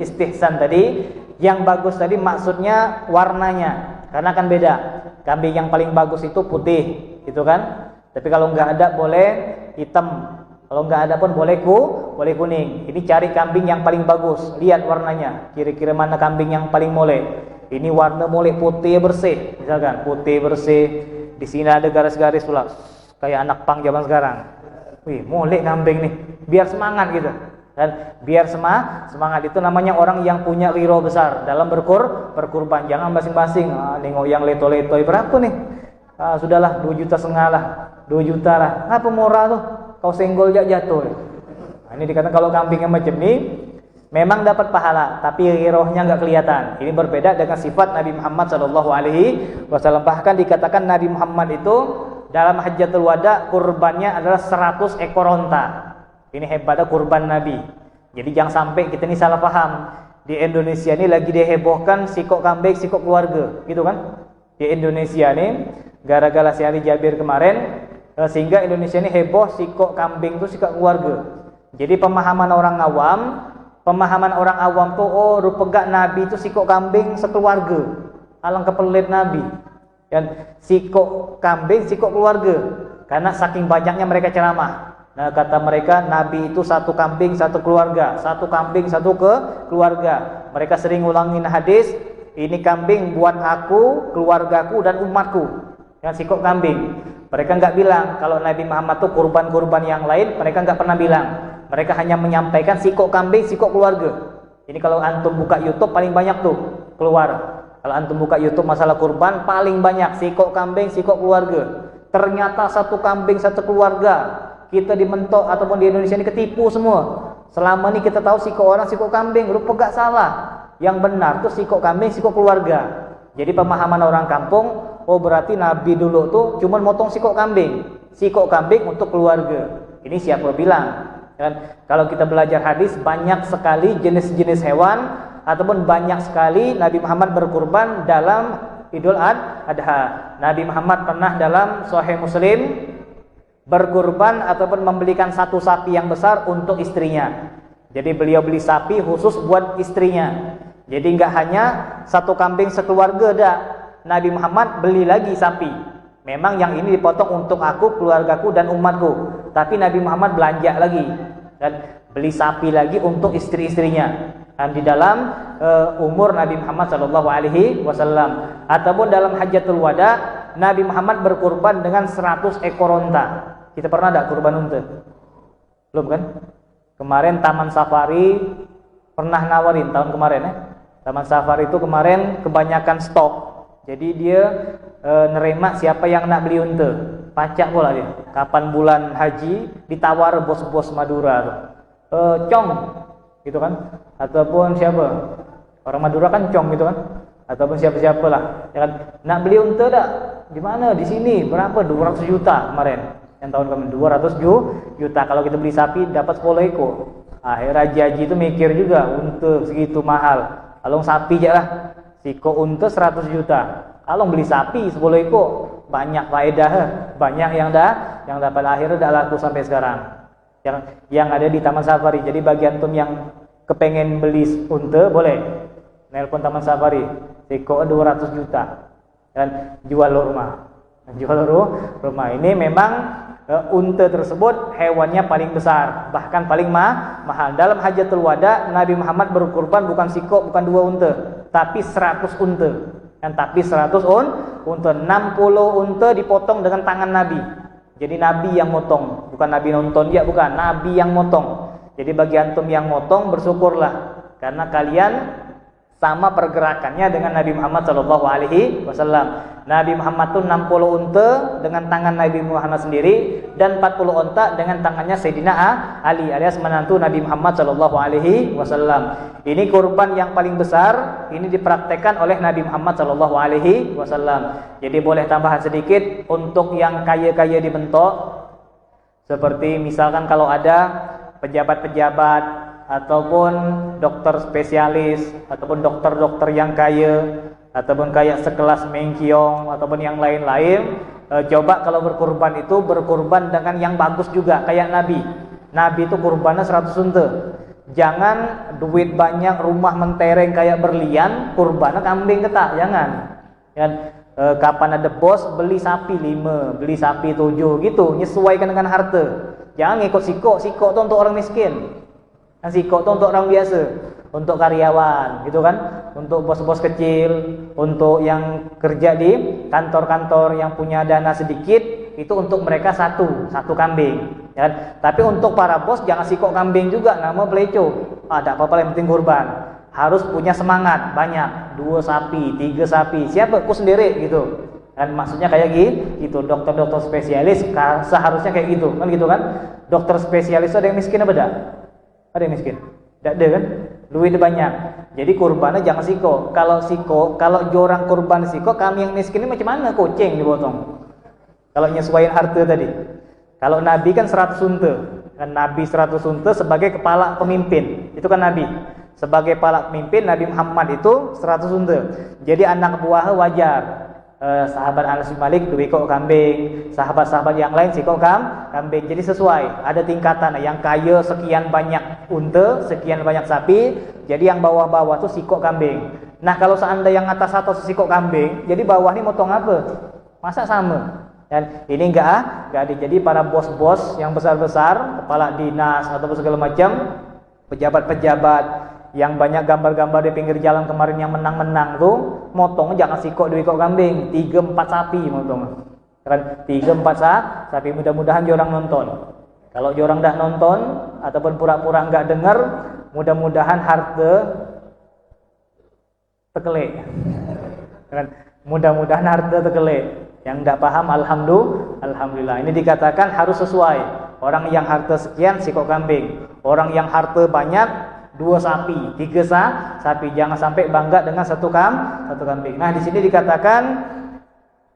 yang bagus tadi maksudnya warnanya, karena kan beda. Kambing yang paling bagus itu putih, gitu kan. Tapi kalau nggak ada boleh hitam, kalau nggak ada pun boleh kuning. Ini cari kambing yang paling bagus, lihat warnanya, kira-kira mana kambing yang paling molek. Ini warna mulai putih bersih, misalkan putih bersih. Di sini ada garis-garis pula, kayak anak pang zaman sekarang. Wih, mulai kambing nih, biar semangat gitu. Dan biar semangat itu namanya orang yang punya ghiroh besar dalam berkurban. Jangan basing-basing. Nengok yang leto-leto berapa nih? Sudahlah 2,5 juta lah, 2 juta lah. Apa murah tuh? Kau senggol jatuh. Nah, ini dikatakan kalau kambingnya macam ini memang dapat pahala, tapi ghirohnya enggak kelihatan. Ini berbeda dengan sifat Nabi Muhammad SAW. Bahkan dikatakan Nabi Muhammad itu dalam Hajjatul Wada kurbannya adalah 100 ekor onta. Ini hebatnya kurban Nabi. Jadi jangan sampai kita ini salah paham. Di Indonesia ini lagi dihebohkan sikok kambing, sikok keluarga, gitu kan? Di Indonesia ini gara-gara si Ali Jabir kemarin, sehingga Indonesia ini heboh sikok kambing itu sikok keluarga. Jadi pemahaman orang awam tuh, oh rupanya Nabi itu sikok kambing sekeluarga. Alangkah pelit Nabi. Dan sikok kambing, sikok keluarga. Karena saking banyaknya mereka ceramah. Nah, kata mereka Nabi itu satu kambing, satu keluarga. Satu kambing, satu keluarga. Mereka sering ulangin hadis, ini kambing buat aku, keluargaku dan umatku. Yang sikok kambing. Mereka enggak bilang kalau Nabi Muhammad tuh kurban-kurban yang lain, mereka enggak pernah bilang. Mereka hanya menyampaikan sikok kambing, sikok keluarga. Ini kalau antum buka YouTube paling banyak tuh keluar. Kalau antum buka YouTube masalah kurban paling banyak sikok kambing, sikok keluarga. Ternyata satu kambing, satu keluarga. Kita di Mentok ataupun di Indonesia ini ketipu semua. Selama ini kita tahu sikok orang, sikok kambing, rupanya gak salah. Yang benar tuh sikok kambing, sikok keluarga. Jadi pemahaman orang kampung, oh berarti Nabi dulu tuh cuma motong sikok kambing untuk keluarga. Ini siapa bilang? Dan kalau kita belajar hadis, banyak sekali jenis-jenis hewan ataupun banyak sekali Nabi Muhammad berkurban dalam Idul Adha. Nabi Muhammad pernah dalam Sahih Muslim berkurban ataupun membelikan satu sapi yang besar untuk istrinya. Jadi beliau beli sapi khusus buat istrinya. Jadi enggak hanya satu kambing sekeluarga dah. Nabi Muhammad beli lagi sapi. Memang yang ini dipotong untuk aku, keluargaku dan umatku. Tapi Nabi Muhammad belanja lagi dan beli sapi lagi untuk istri-istrinya. Dan di dalam umur Nabi Muhammad SAW ataupun dalam Hajjatul Wada, Nabi Muhammad berkurban dengan 100 ekor unta. Kita pernah ada kurban unta? Belum kan? Kemarin Taman Safari pernah nawarin tahun kemarin ya. Taman Safari itu kemarin kebanyakan stok. Jadi dia nerima siapa yang nak beli unta. Pacak pula dia. Kapan bulan haji ditawar bos-bos Madura tuh. Cong gitu kan, ataupun siapa orang Madura kan cong gitu kan, ataupun siapa-siapa lah ya kan, nak beli unta tak? Di mana? Di sini. Berapa? 200 juta kemarin, yang tahun kemarin 200 juta. Kalau kita beli sapi dapat 10 ekor. Akhir haji itu mikir juga, unta segitu mahal, kalau sapi aja lah, siko unta 100 juta. Kalau beli sapi 10 ekor banyak faedah, banyak yang dapat. Akhirnya dah laku sampai sekarang. Yang ada di Taman Safari. Jadi bagi antum yang kepengen beli unta boleh nelpon Taman Safari, siko 200 juta dan jual rumah. Ini memang unta tersebut hewannya paling besar, bahkan paling mahal. Dalam Hajjatul Wada Nabi Muhammad berkurban bukan siko, bukan 2 unta, tapi 100 unta. Dan tapi 100 unta, 60 unta dipotong dengan tangan Nabi. Jadi Nabi yang motong, bukan Nabi nonton dia, bukan, Nabi yang motong. Jadi bagi antum yang motong bersyukurlah, karena kalian sama pergerakannya dengan Nabi Muhammad SAW. Nabi Muhammad itu 60 unta dengan tangan Nabi Muhammad sendiri, dan 40 unta dengan tangannya Sayyidina Ali alias menantu Nabi Muhammad SAW. Ini kurban yang paling besar, ini dipraktekkan oleh Nabi Muhammad SAW. Jadi boleh tambahan sedikit untuk yang kaya-kaya dibentuk, seperti misalkan kalau ada pejabat-pejabat ataupun dokter spesialis ataupun dokter-dokter yang kaya ataupun kayak sekelas Meng Kiong ataupun yang lain-lain, coba kalau berkurban itu berkurban dengan yang bagus juga kayak Nabi. Nabi itu kurbannya 100 unta. Jangan duit banyak, rumah mentereng kayak berlian, kurbannya kambing ketak, jangan. Kapan ada bos beli sapi 5, beli sapi 7 gitu, nyesuaikan dengan harta. Jangan ngikut siko itu untuk orang miskin. Siko itu untuk orang biasa, untuk karyawan gitu kan, untuk bos-bos kecil, untuk yang kerja di kantor-kantor yang punya dana sedikit, itu untuk mereka satu kambing ya. Tapi untuk para bos jangan siko kambing juga, nama peleco. Ada apa-apa yang penting kurban. Harus punya semangat banyak, 2 sapi, 3 sapi, siapa? Ku sendiri gitu. Dan maksudnya kayak gitu, dokter-dokter spesialis seharusnya kayak gitu kan, Dokter spesialis ada yang miskin apa enggak? Ada yang miskin? Tidak ada kan? Duit banyak. Jadi kurbannya jangan siko. Kalau jorang kurban siko, kami yang miskin ini macam mana kucing dipotong? Kalau nyesuaiin harta tadi. Kalau Nabi kan 100 unta. Kan Nabi 100 unta sebagai kepala pemimpin. Itu kan Nabi. Sebagai kepala pemimpin Nabi Muhammad itu 100 unta. Jadi anak buahnya wajar. Sahabat Anas bin Malik 2 ekor kambing, sahabat-sahabat yang lain sekor kambing. Jadi sesuai, ada tingkatan. Yang kaya sekian banyak unta, sekian banyak sapi, jadi yang bawah-bawah tuh sikok kambing. Nah kalau seandainya yang atas sikok kambing, jadi bawah ini motong apa? Masa sama? Dan ini enggak ada. Jadi para bos-bos yang besar-besar, kepala dinas atau segala macam, pejabat-pejabat yang banyak gambar-gambar di pinggir jalan kemarin yang menang-menang tuh, motong jangan sikok 2 ekor kambing, 3-4 sapi motong. Kan 3-4 sapi, mudah-mudahan jorang nonton. Kalau jorang dah nonton ataupun pura-pura enggak dengar, mudah-mudahan harta tekelek. Kan mudah-mudahan harta tekelek. Yang enggak paham alhamdulillah. Ini dikatakan harus sesuai. Orang yang harta sekian sikok kambing, orang yang harta banyak 2 sapi, 3 sapi. Jangan sampai bangga dengan satu kambing. Nah, di sini dikatakan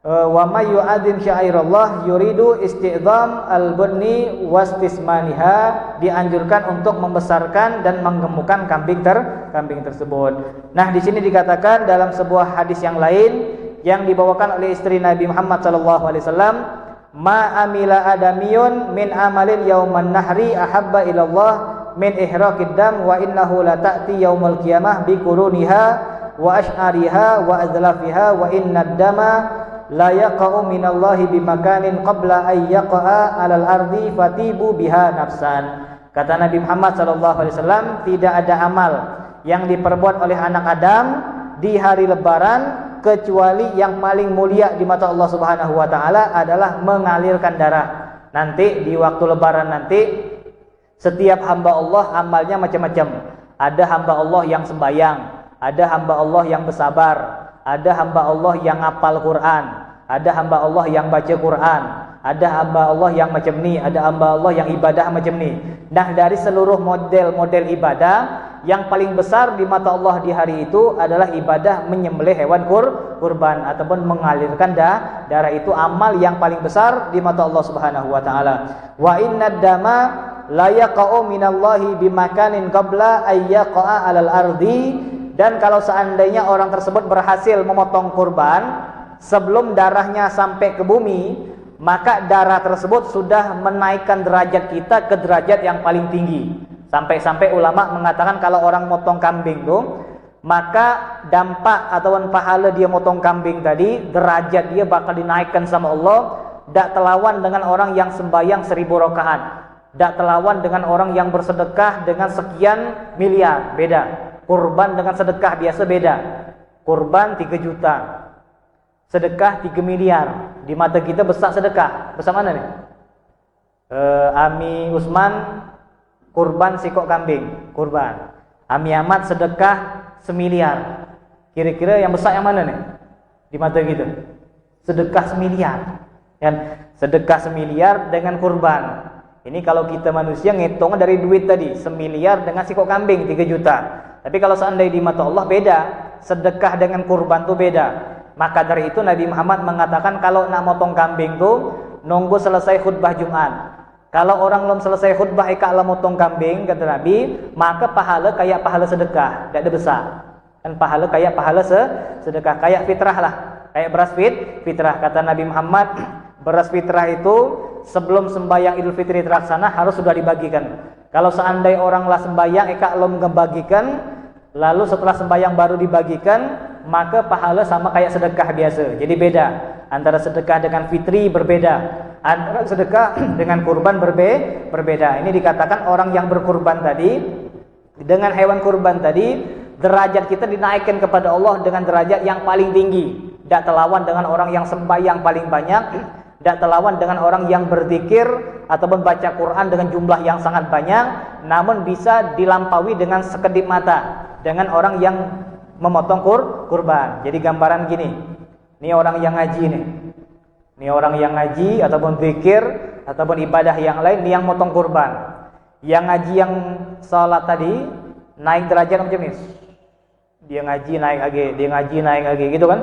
wa may yu'adzim syairallah yuridu isti'dzam al-bunni wastismaniha, dianjurkan untuk membesarkan dan menggemukkan kambing tersebut. Nah, di sini dikatakan dalam sebuah hadis yang lain yang dibawakan oleh istri Nabi Muhammad SAW, ma amila adamiyun min amalin yauman nahri ahabba ilallah min ihraqid dam wa innahu la ta'ti yaumul qiyamah bi quruniha wa ash'ariha wa azlafiha wa innad dama la yaqa'u minallahi bimakanin qabla ay yaqa'a 'alal ardi fatibu biha nafsan. Kata Nabi Muhammad sallallahu alaihi wasallam, tidak ada amal yang diperbuat oleh anak Adam di hari lebaran kecuali yang paling mulia di mata Allah Subhanahu wa taala adalah mengalirkan darah. Nanti di waktu lebaran nanti setiap hamba Allah amalnya macam-macam. Ada hamba Allah yang sembahyang, ada hamba Allah yang bersabar, ada hamba Allah yang hafal Quran, ada hamba Allah yang baca Quran, ada hamba Allah yang macam ni, ada hamba Allah yang ibadah macam ni. Nah, dari seluruh model-model ibadah, yang paling besar di mata Allah di hari itu adalah ibadah menyembelih hewan kurban ataupun mengalirkan darah. Itu amal yang paling besar di mata Allah Subhanahu wa taala. Wa innad dama la yaqa'u minallahi bimakanin qabla ay yaqa'a 'alal ardi. Dan kalau seandainya orang tersebut berhasil memotong kurban sebelum darahnya sampai ke bumi, maka darah tersebut sudah menaikkan derajat kita ke derajat yang paling tinggi. Sampai-sampai ulama mengatakan kalau orang motong kambing tuh, maka dampak ataupun pahala dia motong kambing tadi, derajat dia bakal dinaikkan sama Allah. Tak terlawan dengan orang yang sembahyang 1000 rakaat, tak terlawan dengan orang yang bersedekah dengan sekian miliar. Beda. Kurban dengan sedekah biasa beda. Kurban 3 juta, sedekah 3 miliar. Di mata kita besar sedekah. Besar mana nih? Ami Usman kurban sikok kambing, kurban. Ami Ahmad sedekah 1 miliar. Kira-kira yang besar yang mana nih? Di mata kita. Sedekah 1 miliar. Kan? Sedekah 1 miliar dengan kurban. Ini kalau kita manusia ngitung dari duit tadi, 1 miliar dengan sikok kambing 3 juta. Tapi kalau seandainya di mata Allah beda, sedekah dengan kurban tuh beda. Maka dari itu Nabi Muhammad mengatakan kalau nak motong kambing tuh nunggu selesai khutbah Jumat. Kalau orang belum selesai khutbah eka lah motong kambing, kata Nabi, maka pahala kayak pahala sedekah, tidak ada besar. Kan pahala kayak pahala sedekah, kayak fitrah lah, kayak beras fitrah. Kata Nabi Muhammad, beras fitrah itu sebelum sembahyang Idul Fitri terlaksana harus sudah dibagikan. Kalau seandainya orang lah sembahyang eka belum membagikan, lalu setelah sembahyang baru dibagikan, maka pahala sama kayak sedekah biasa. Jadi beda. Antara sedekah dengan fitri berbeda, antara sedekah dengan kurban berbeda. Ini dikatakan orang yang berkurban tadi, dengan hewan kurban tadi, derajat kita dinaikkan kepada Allah dengan derajat yang paling tinggi. Tidak terlawan dengan orang yang sembahyang paling banyak, tidak terlawan dengan orang yang berzikir ataupun baca Quran dengan jumlah yang sangat banyak, namun bisa dilampaui dengan sekedip mata dengan orang yang memotong kurban. Jadi gambaran gini. Ini orang yang ngaji nih. Ini orang yang ngaji ataupun zikir ataupun ibadah yang lain, ini yang motong kurban. Yang ngaji yang salat tadi naik derajat macam ini. Dia ngaji naik lagi, dia ngaji naik lagi, gitu kan?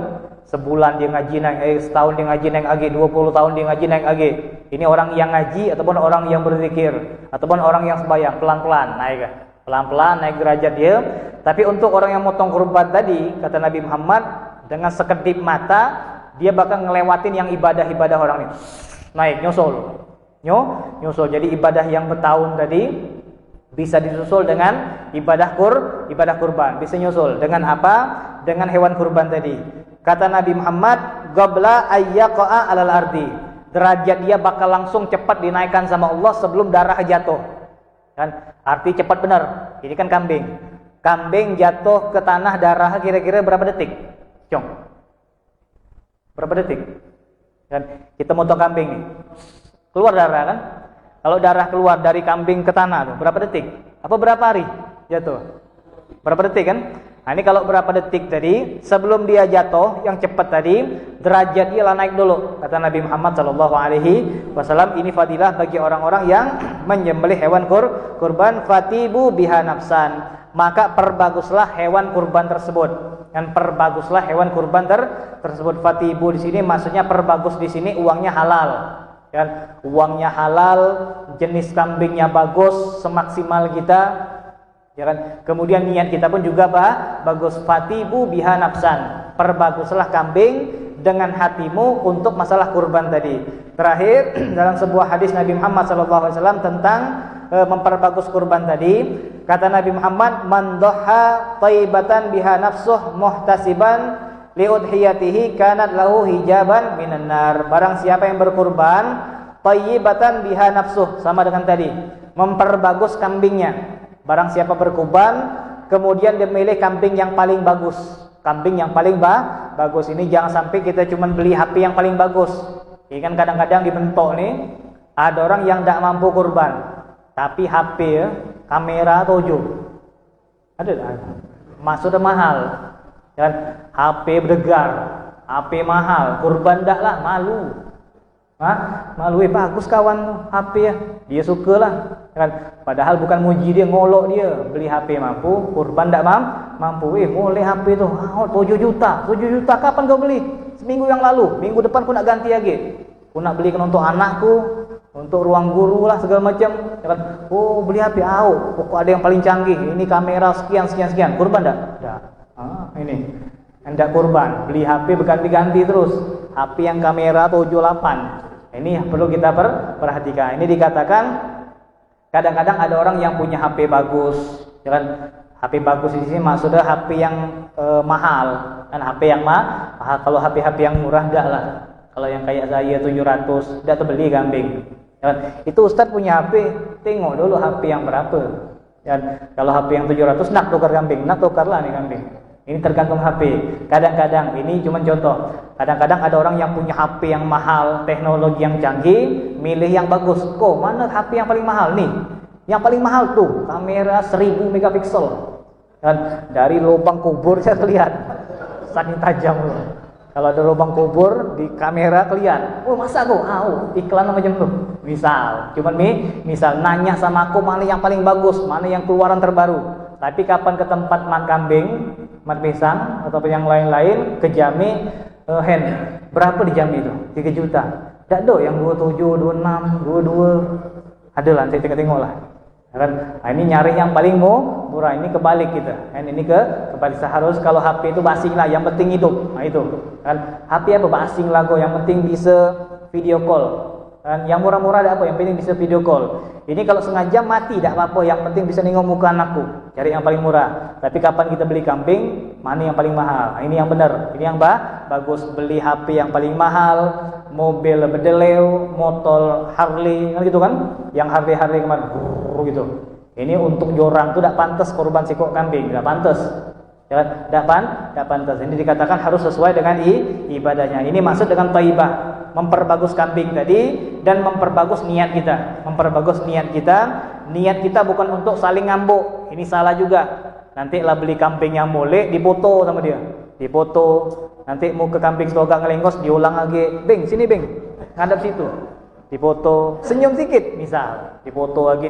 Sebulan dia ngaji naik lagi, setahun dia ngaji naik lagi, 20 tahun dia ngaji naik lagi. Ini orang yang ngaji ataupun orang yang berzikir ataupun orang yang sembahyang, pelan-pelan naik. Pelan-pelan naik derajat dia. Tapi untuk orang yang motong kurban tadi, kata Nabi Muhammad, dengan sekedip mata dia bakal ngelewatin yang ibadah-ibadah orang ini. Naik, nyusul. Jadi ibadah yang bertahun tadi bisa disusul dengan ibadah kurban. Bisa nyusul dengan apa? Dengan hewan kurban tadi. Kata Nabi Muhammad, qabla ayyaqa'a 'alal ardi. Derajat dia bakal langsung cepat dinaikkan sama Allah sebelum darah jatuh. Kan? Arti cepat benar. Ini kan kambing. Kambing jatuh ke tanah darah kira-kira berapa detik? Berapa detik? Kan kita motong kambing nih. Keluar darah kan? Kalau darah keluar dari kambing ke tanah tuh berapa detik? Apa berapa hari jatuh? Berapa detik kan? Nah, ini kalau berapa detik tadi, sebelum dia jatuh yang cepat tadi, derajat dia lah naik dulu. Kata Nabi Muhammad sallallahu alaihi wasallam, ini fadilah bagi orang-orang yang menyembelih hewan kurban, fatibu biha nafsan. Maka perbaguslah hewan kurban tersebut. Dan perbaguslah hewan kurban tersebut. Fatibu di sini maksudnya perbagus di sini uangnya halal. Kan? Uangnya halal, jenis kambingnya bagus, semaksimal kita. Ya kan? Kemudian niat kita pun juga bagus. Fatibu biha nafsan. Perbaguslah kambing dengan hatimu untuk masalah kurban tadi. Terakhir dalam sebuah hadis Nabi Muhammad SAW tentang memperbagus kurban tadi. Kata Nabi Muhammad, man dhaha thaibatan biha nafsuh muhtasiban liudhiyatihi kanat lahu hijaban minan nar. Barang siapa yang berkurban thaibatan biha nafsuh, sama dengan tadi, memperbagus kambingnya. Barang siapa berkurban kemudian dia milih kambing yang paling bagus, kambing yang paling bagus. Ini jangan sampai kita cuma beli HP yang paling bagus. Ini kan kadang-kadang dibentuk nih, ada orang yang tidak mampu kurban, tapi HP ya, kamera 7. Ada maksudnya mahal. Kan HP berdegar, HP mahal, kurban dak lah, malu. Malu bagus kawan tuh HP ya. Dia sukalah. Kan padahal bukan muji dia, ngolok dia. Beli HP mampu, kurban dak mampu. Boleh HP tuh. 7 juta. 7 juta kapan kau beli? Seminggu yang lalu. Minggu depan aku nak ganti lagi. Aku nak belikan untuk anakku, untuk ruang guru lah segala macam. Kan oh beli HP pokok ada yang paling canggih. Ini kamera sekian. Kurban dak? Dak. Ini hendak kurban, beli HP berganti-ganti terus. HP yang kamera 78. Ini perlu kita perhatikan. Ini dikatakan kadang-kadang ada orang yang punya HP bagus. Jangan HP bagus di sini maksudnya HP yang mahal. Kan HP yang mahal. Kalau HP yang murah enggak lah. Kalau yang kayak saya 700 enggak terbeli kambing. Jangan. Itu Ustaz punya HP, tengok dulu HP yang berapa. Dan kalau HP yang 700 nak tukar kambing, nak tukarlah nih kambing. Ini tergantung HP. Kadang-kadang ini cuma contoh. Kadang-kadang ada orang yang punya HP yang mahal, teknologi yang canggih, milih yang bagus. Kok mana HP yang paling mahal nih? Yang paling mahal tuh kamera 1000 megapiksel. Dan dari lubang kubur saya lihat. Saking tajam loh. Kalau ada lubang kubur di kamera kelihatan. Oh masa kok? Iklan macam tuh. Misal nanya sama aku mana yang paling bagus, mana yang keluaran terbaru. Tapi kapan ke tempat mat kambing, mat pisang atau yang lain-lain ke Jami, berapa di Jami itu? 3 juta. Tak ada yang 27, 26, 22. Ada lah, saya tengok-tengok lah. Kan? Ini nyari yang paling murah. Ini kebalik kita. Ini kebalik. Seharus kalau HP itu basing lah, yang penting hidup. Itu. Kan HP apa basing lah kok, yang penting bisa video call. Dan yang murah-murah ada apa? Yang penting bisa video call. Ini kalau sengaja mati tidak apa-apa, yang penting bisa nengok muka anakku. Cari yang paling murah. Tapi kapan kita beli kambing, mana yang paling mahal? Ini yang benar. Ini yang bagus. Beli HP yang paling mahal, mobil bedeleu, motor Harley, kan gitu kan? Yang Harley kemarin gitu. Ini untuk jorang tuh tidak pantas korban sikok kambing, tidak pantas. Tidak pantas. Ini dikatakan harus sesuai dengan ibadahnya. Ini maksud dengan thaibah, memperbagus kambing tadi dan memperbagus niat kita. Memperbagus niat kita. Niat kita bukan untuk saling ngambuk. Ini salah juga. Nanti lah beli kambing yang molek, dipoto sama dia. Dipoto. Nanti mau ke kambing setogak ngelengkos, diulang lagi. Bing, sini bing. Ngadap situ. Dipoto. Senyum sedikit misal. Dipoto lagi.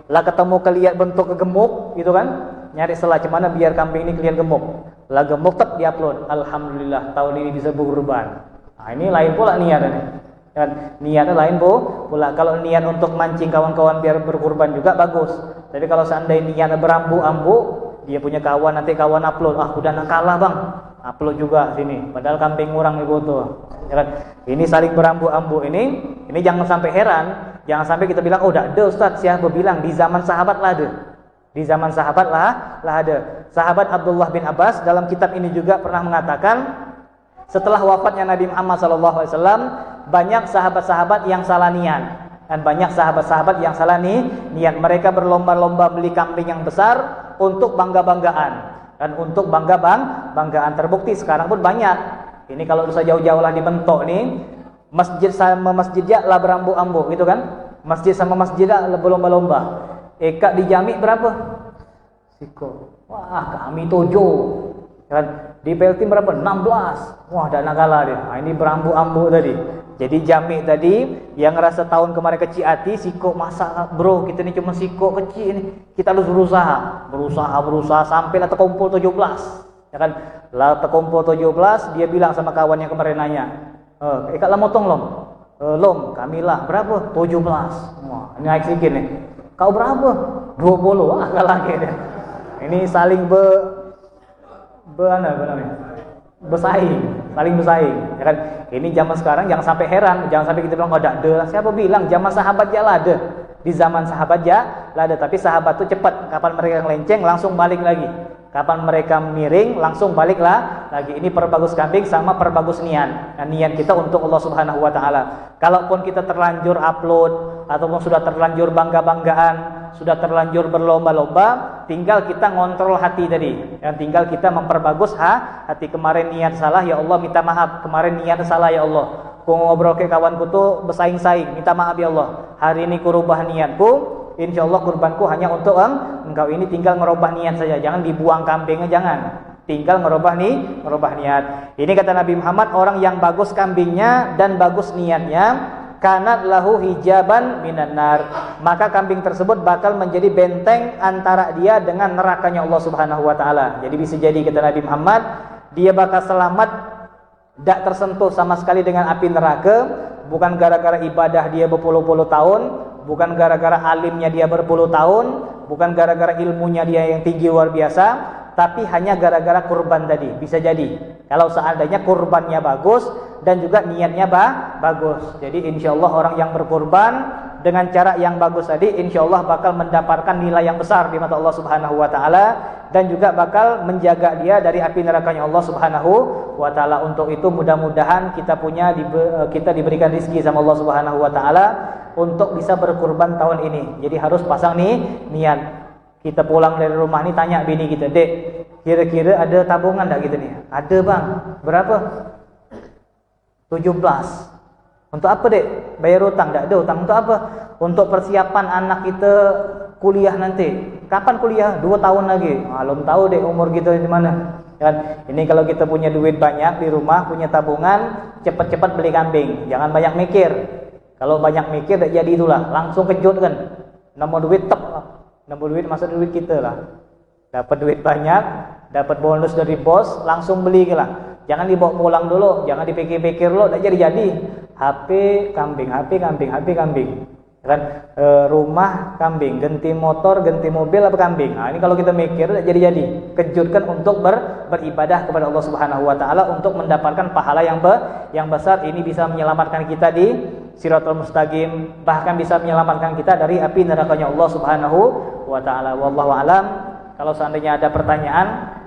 Lah ketemu kelihat bentuk kegemuk gitu kan. Nyari celah gimana biar kambing ini kelihatan gemuk. Lah gemuk tetap diupload. Alhamdulillah tahun ini bisa berkurban. Nah, ini lain pula niatnya. Dan niatnya lain pula. Kalau niat untuk mancing kawan-kawan biar berkurban juga bagus. Tapi kalau seandainya niatnya berambu-ambu, dia punya kawan, nanti kawan upload, udah nak kalah bang, upload juga sini. Padahal kambing orang foto. Ya kan? Ini saling berambu-ambu ini jangan sampai heran. Jangan sampai kita bilang, dah ada Ustaz, siapa bilang di zaman sahabat lah ada. Di zaman sahabat lah ada. Sahabat Abdullah bin Abbas dalam kitab ini juga pernah mengatakan, setelah wafatnya Nabi Muhammad SAW, banyak sahabat-sahabat yang salah niat. Dan banyak sahabat-sahabat yang salah niat. Mereka berlomba-lomba beli kambing yang besar untuk bangga-banggaan. Dan untuk bangga-banggaan. Terbukti sekarang pun banyak. Ini kalau usah jauh-jauh lah dibentuk nih. Masjid sama masjid lah berambu-ambu gitu kan. Masjid sama masjid lah berlomba-lomba. Eka di Jami berapa? Siko. Wah, kami 7. Kan di Peltim berapa? 16. Wah, dah nak kalah dia. Ini berambu-ambu tadi. Jadi Jami tadi yang ngerasa tahun kemarin kecil hati, siko masa bro, kita ini cuma siko kecil ini. Kita harus berusaha sampai lah terkumpul 17. Ya kan? Lah terkumpul 17, dia bilang sama kawan yang kemarin nanya, Eka lah motong lom, kami lah berapa? 17. Wah, ini naik sedikit nih. Kau berapa? 20. Kalah lagi dia. Ini saling saling bersaing. Ya kan? Ini zaman sekarang jangan sampai heran, jangan sampai kita bilang ada. Siapa bilang zaman sahabat ya lah ada. Di zaman sahabat ya ada, tapi sahabat tuh cepat, kapan mereka ngelenceng langsung balik lagi. Kapan mereka miring langsung baliklah lagi. Ini perbagus kambing sama perbagus niat. Nah, niat kita untuk Allah Subhanahu wa taala. Kalaupun kita terlanjur upload ataupun sudah terlanjur bangga-banggaan, sudah terlanjur berlomba-lomba, tinggal kita ngontrol hati tadi. Dan tinggal kita memperbagus hati. Kemarin niat salah, ya Allah minta maaf. Kemarin niat salah, ya Allah. Ku ngobrol ke kawanku tuh bersaing-saing, minta maaf ya Allah. Hari ini ku rubah niatku. Insyaallah kurbanku hanya untuk engkau. Ini tinggal ngerubah niat saja. Jangan dibuang kambingnya, jangan. Tinggal ngerubah niat. Ini kata Nabi Muhammad, orang yang bagus kambingnya dan bagus niatnya, kanat lahu hijaban minan nar, maka kambing tersebut bakal menjadi benteng antara dia dengan nerakanya Allah Subhanahu wa taala. Jadi bisa jadi kata Nabi Muhammad, dia bakal selamat, tidak tersentuh sama sekali dengan api neraka, bukan gara-gara ibadah dia berpuluh-puluh tahun, bukan gara-gara alimnya dia berpuluh tahun, bukan gara-gara ilmunya dia yang tinggi luar biasa, tapi hanya gara-gara kurban tadi. Bisa jadi kalau seandainya kurbannya bagus dan juga niatnya bagus. Jadi insyaallah orang yang berkurban dengan cara yang bagus tadi, insyaallah bakal mendapatkan nilai yang besar di mata Allah Subhanahu wa taala, dan juga bakal menjaga dia dari api nerakanya Allah Subhanahu wa taala. Untuk itu mudah-mudahan kita diberikan rezeki sama Allah Subhanahu wa taala untuk bisa berkurban tahun ini. Jadi harus pasang niat. Kita pulang dari rumah nih tanya bini kita, "Dek, kira-kira ada tabungan enggak gitu nih?" "Ada, Bang." "Berapa?" 17. "Untuk apa, Dek?" "Bayar utang." "Enggak ada utang." "Untuk apa?" "Untuk persiapan anak kita kuliah nanti." "Kapan kuliah?" 2 tahun lagi. Belum tahu deh umur kita di mana. Kan ini kalau kita punya duit banyak di rumah, punya tabungan, cepat-cepat beli kambing. Jangan banyak mikir. Kalau banyak mikir tak jadi itulah, langsung kejut kan. Nambah duit nambah duit masa duit kita lah. Dapat duit banyak, dapat bonus dari bos, langsung beli lah. Jangan dibawa pulang dulu, jangan dipikir-pikir dulu, tak jadi. HP kambing. Kan rumah kambing, ganti motor, ganti mobil apa kambing. Nah, ini kalau kita mikir tak jadi. Kejutkan untuk beribadah kepada Allah Subhanahu wa taala untuk mendapatkan pahala yang besar. Ini bisa menyelamatkan kita di Shiratal Mustaqim, bahkan bisa menyelamatkan kita dari api nerakanya Allah Subhanahu wa taala. Wallahu alam. Kalau seandainya ada pertanyaan,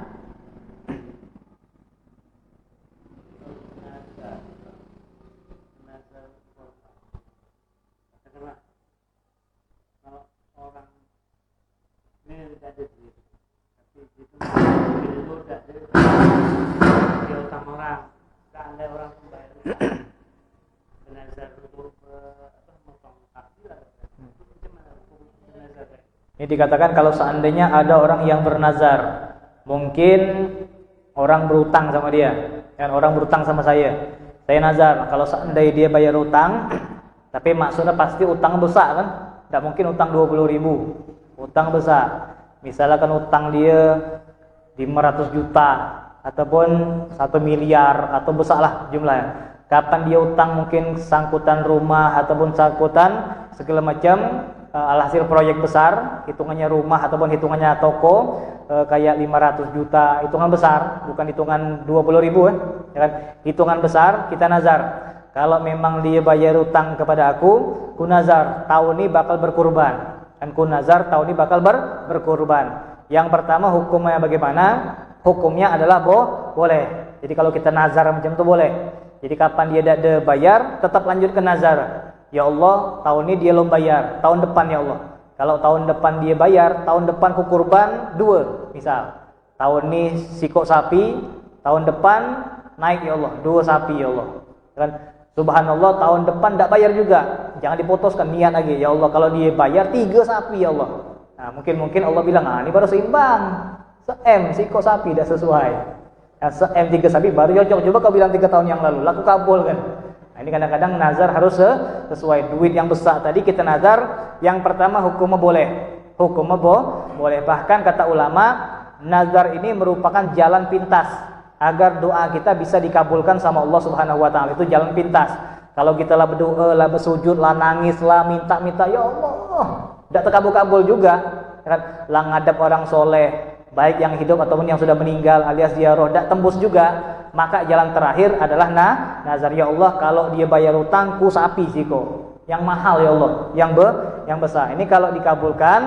ini dikatakan kalau seandainya ada orang yang bernazar, mungkin orang berutang sama dia, dan orang berutang sama saya nazar, kalau seandainya dia bayar utang, tapi maksudnya pasti utang besar kan, tidak mungkin utang 20.000, utang besar. Misalkan utang dia 500 juta ataupun 1 miliar atau besar lah jumlahnya. Kapan dia utang, mungkin sangkutan rumah ataupun sangkutan segala macam, alhasil proyek besar, hitungannya rumah ataupun hitungannya toko, kayak 500 juta, hitungan besar, bukan hitungan 20.000 ya kan? Hitungan besar, kita nazar. Kalau memang dia bayar utang kepada aku nazar tahun ini bakal berkurban. Dan ku nazar tahun ini bakal berkurban. Yang pertama hukumnya bagaimana? Hukumnya adalah boleh. Jadi kalau kita nazar macam itu boleh. Jadi kapan dia tidak bayar, tetap lanjut ke nazar. Ya Allah, tahun ini dia belum bayar, tahun depan ya Allah. Kalau tahun depan dia bayar, tahun depan ku kurban 2 misal. Tahun ini sikok sapi, tahun depan naik ya Allah, 2 sapi ya Allah. Kan subhanallah, tahun depan tidak bayar juga. Jangan diputuskan niat lagi. Ya Allah, kalau dia bayar 3 sapi ya Allah. Nah, mungkin Allah bilang, ini baru seimbang. Sikok sapi tidak sesuai. Nah, 3 sapi baru cocok. Coba kau bilang 3 tahun yang lalu, laku kabul kan. Nah, ini kadang-kadang nazar harus sesuai. Duit yang besar tadi kita nazar, yang pertama hukumnya boleh. Boleh. Bahkan kata ulama, nazar ini merupakan jalan pintas agar doa kita bisa dikabulkan sama Allah Subhanahu wa taala. Itu jalan pintas. Kalau kita lah berdoa, lah bersujud, lah nangis, lah minta, ya Allah, tidak terkabul-kabul juga. Kan lah ngadap orang soleh, baik yang hidup ataupun yang sudah meninggal alias ziarah, tidak tembus juga. Maka jalan terakhir adalah nazar. Ya Allah, kalau dia bayar utangku sapi siko yang mahal ya Allah, yang besar. Ini kalau dikabulkan,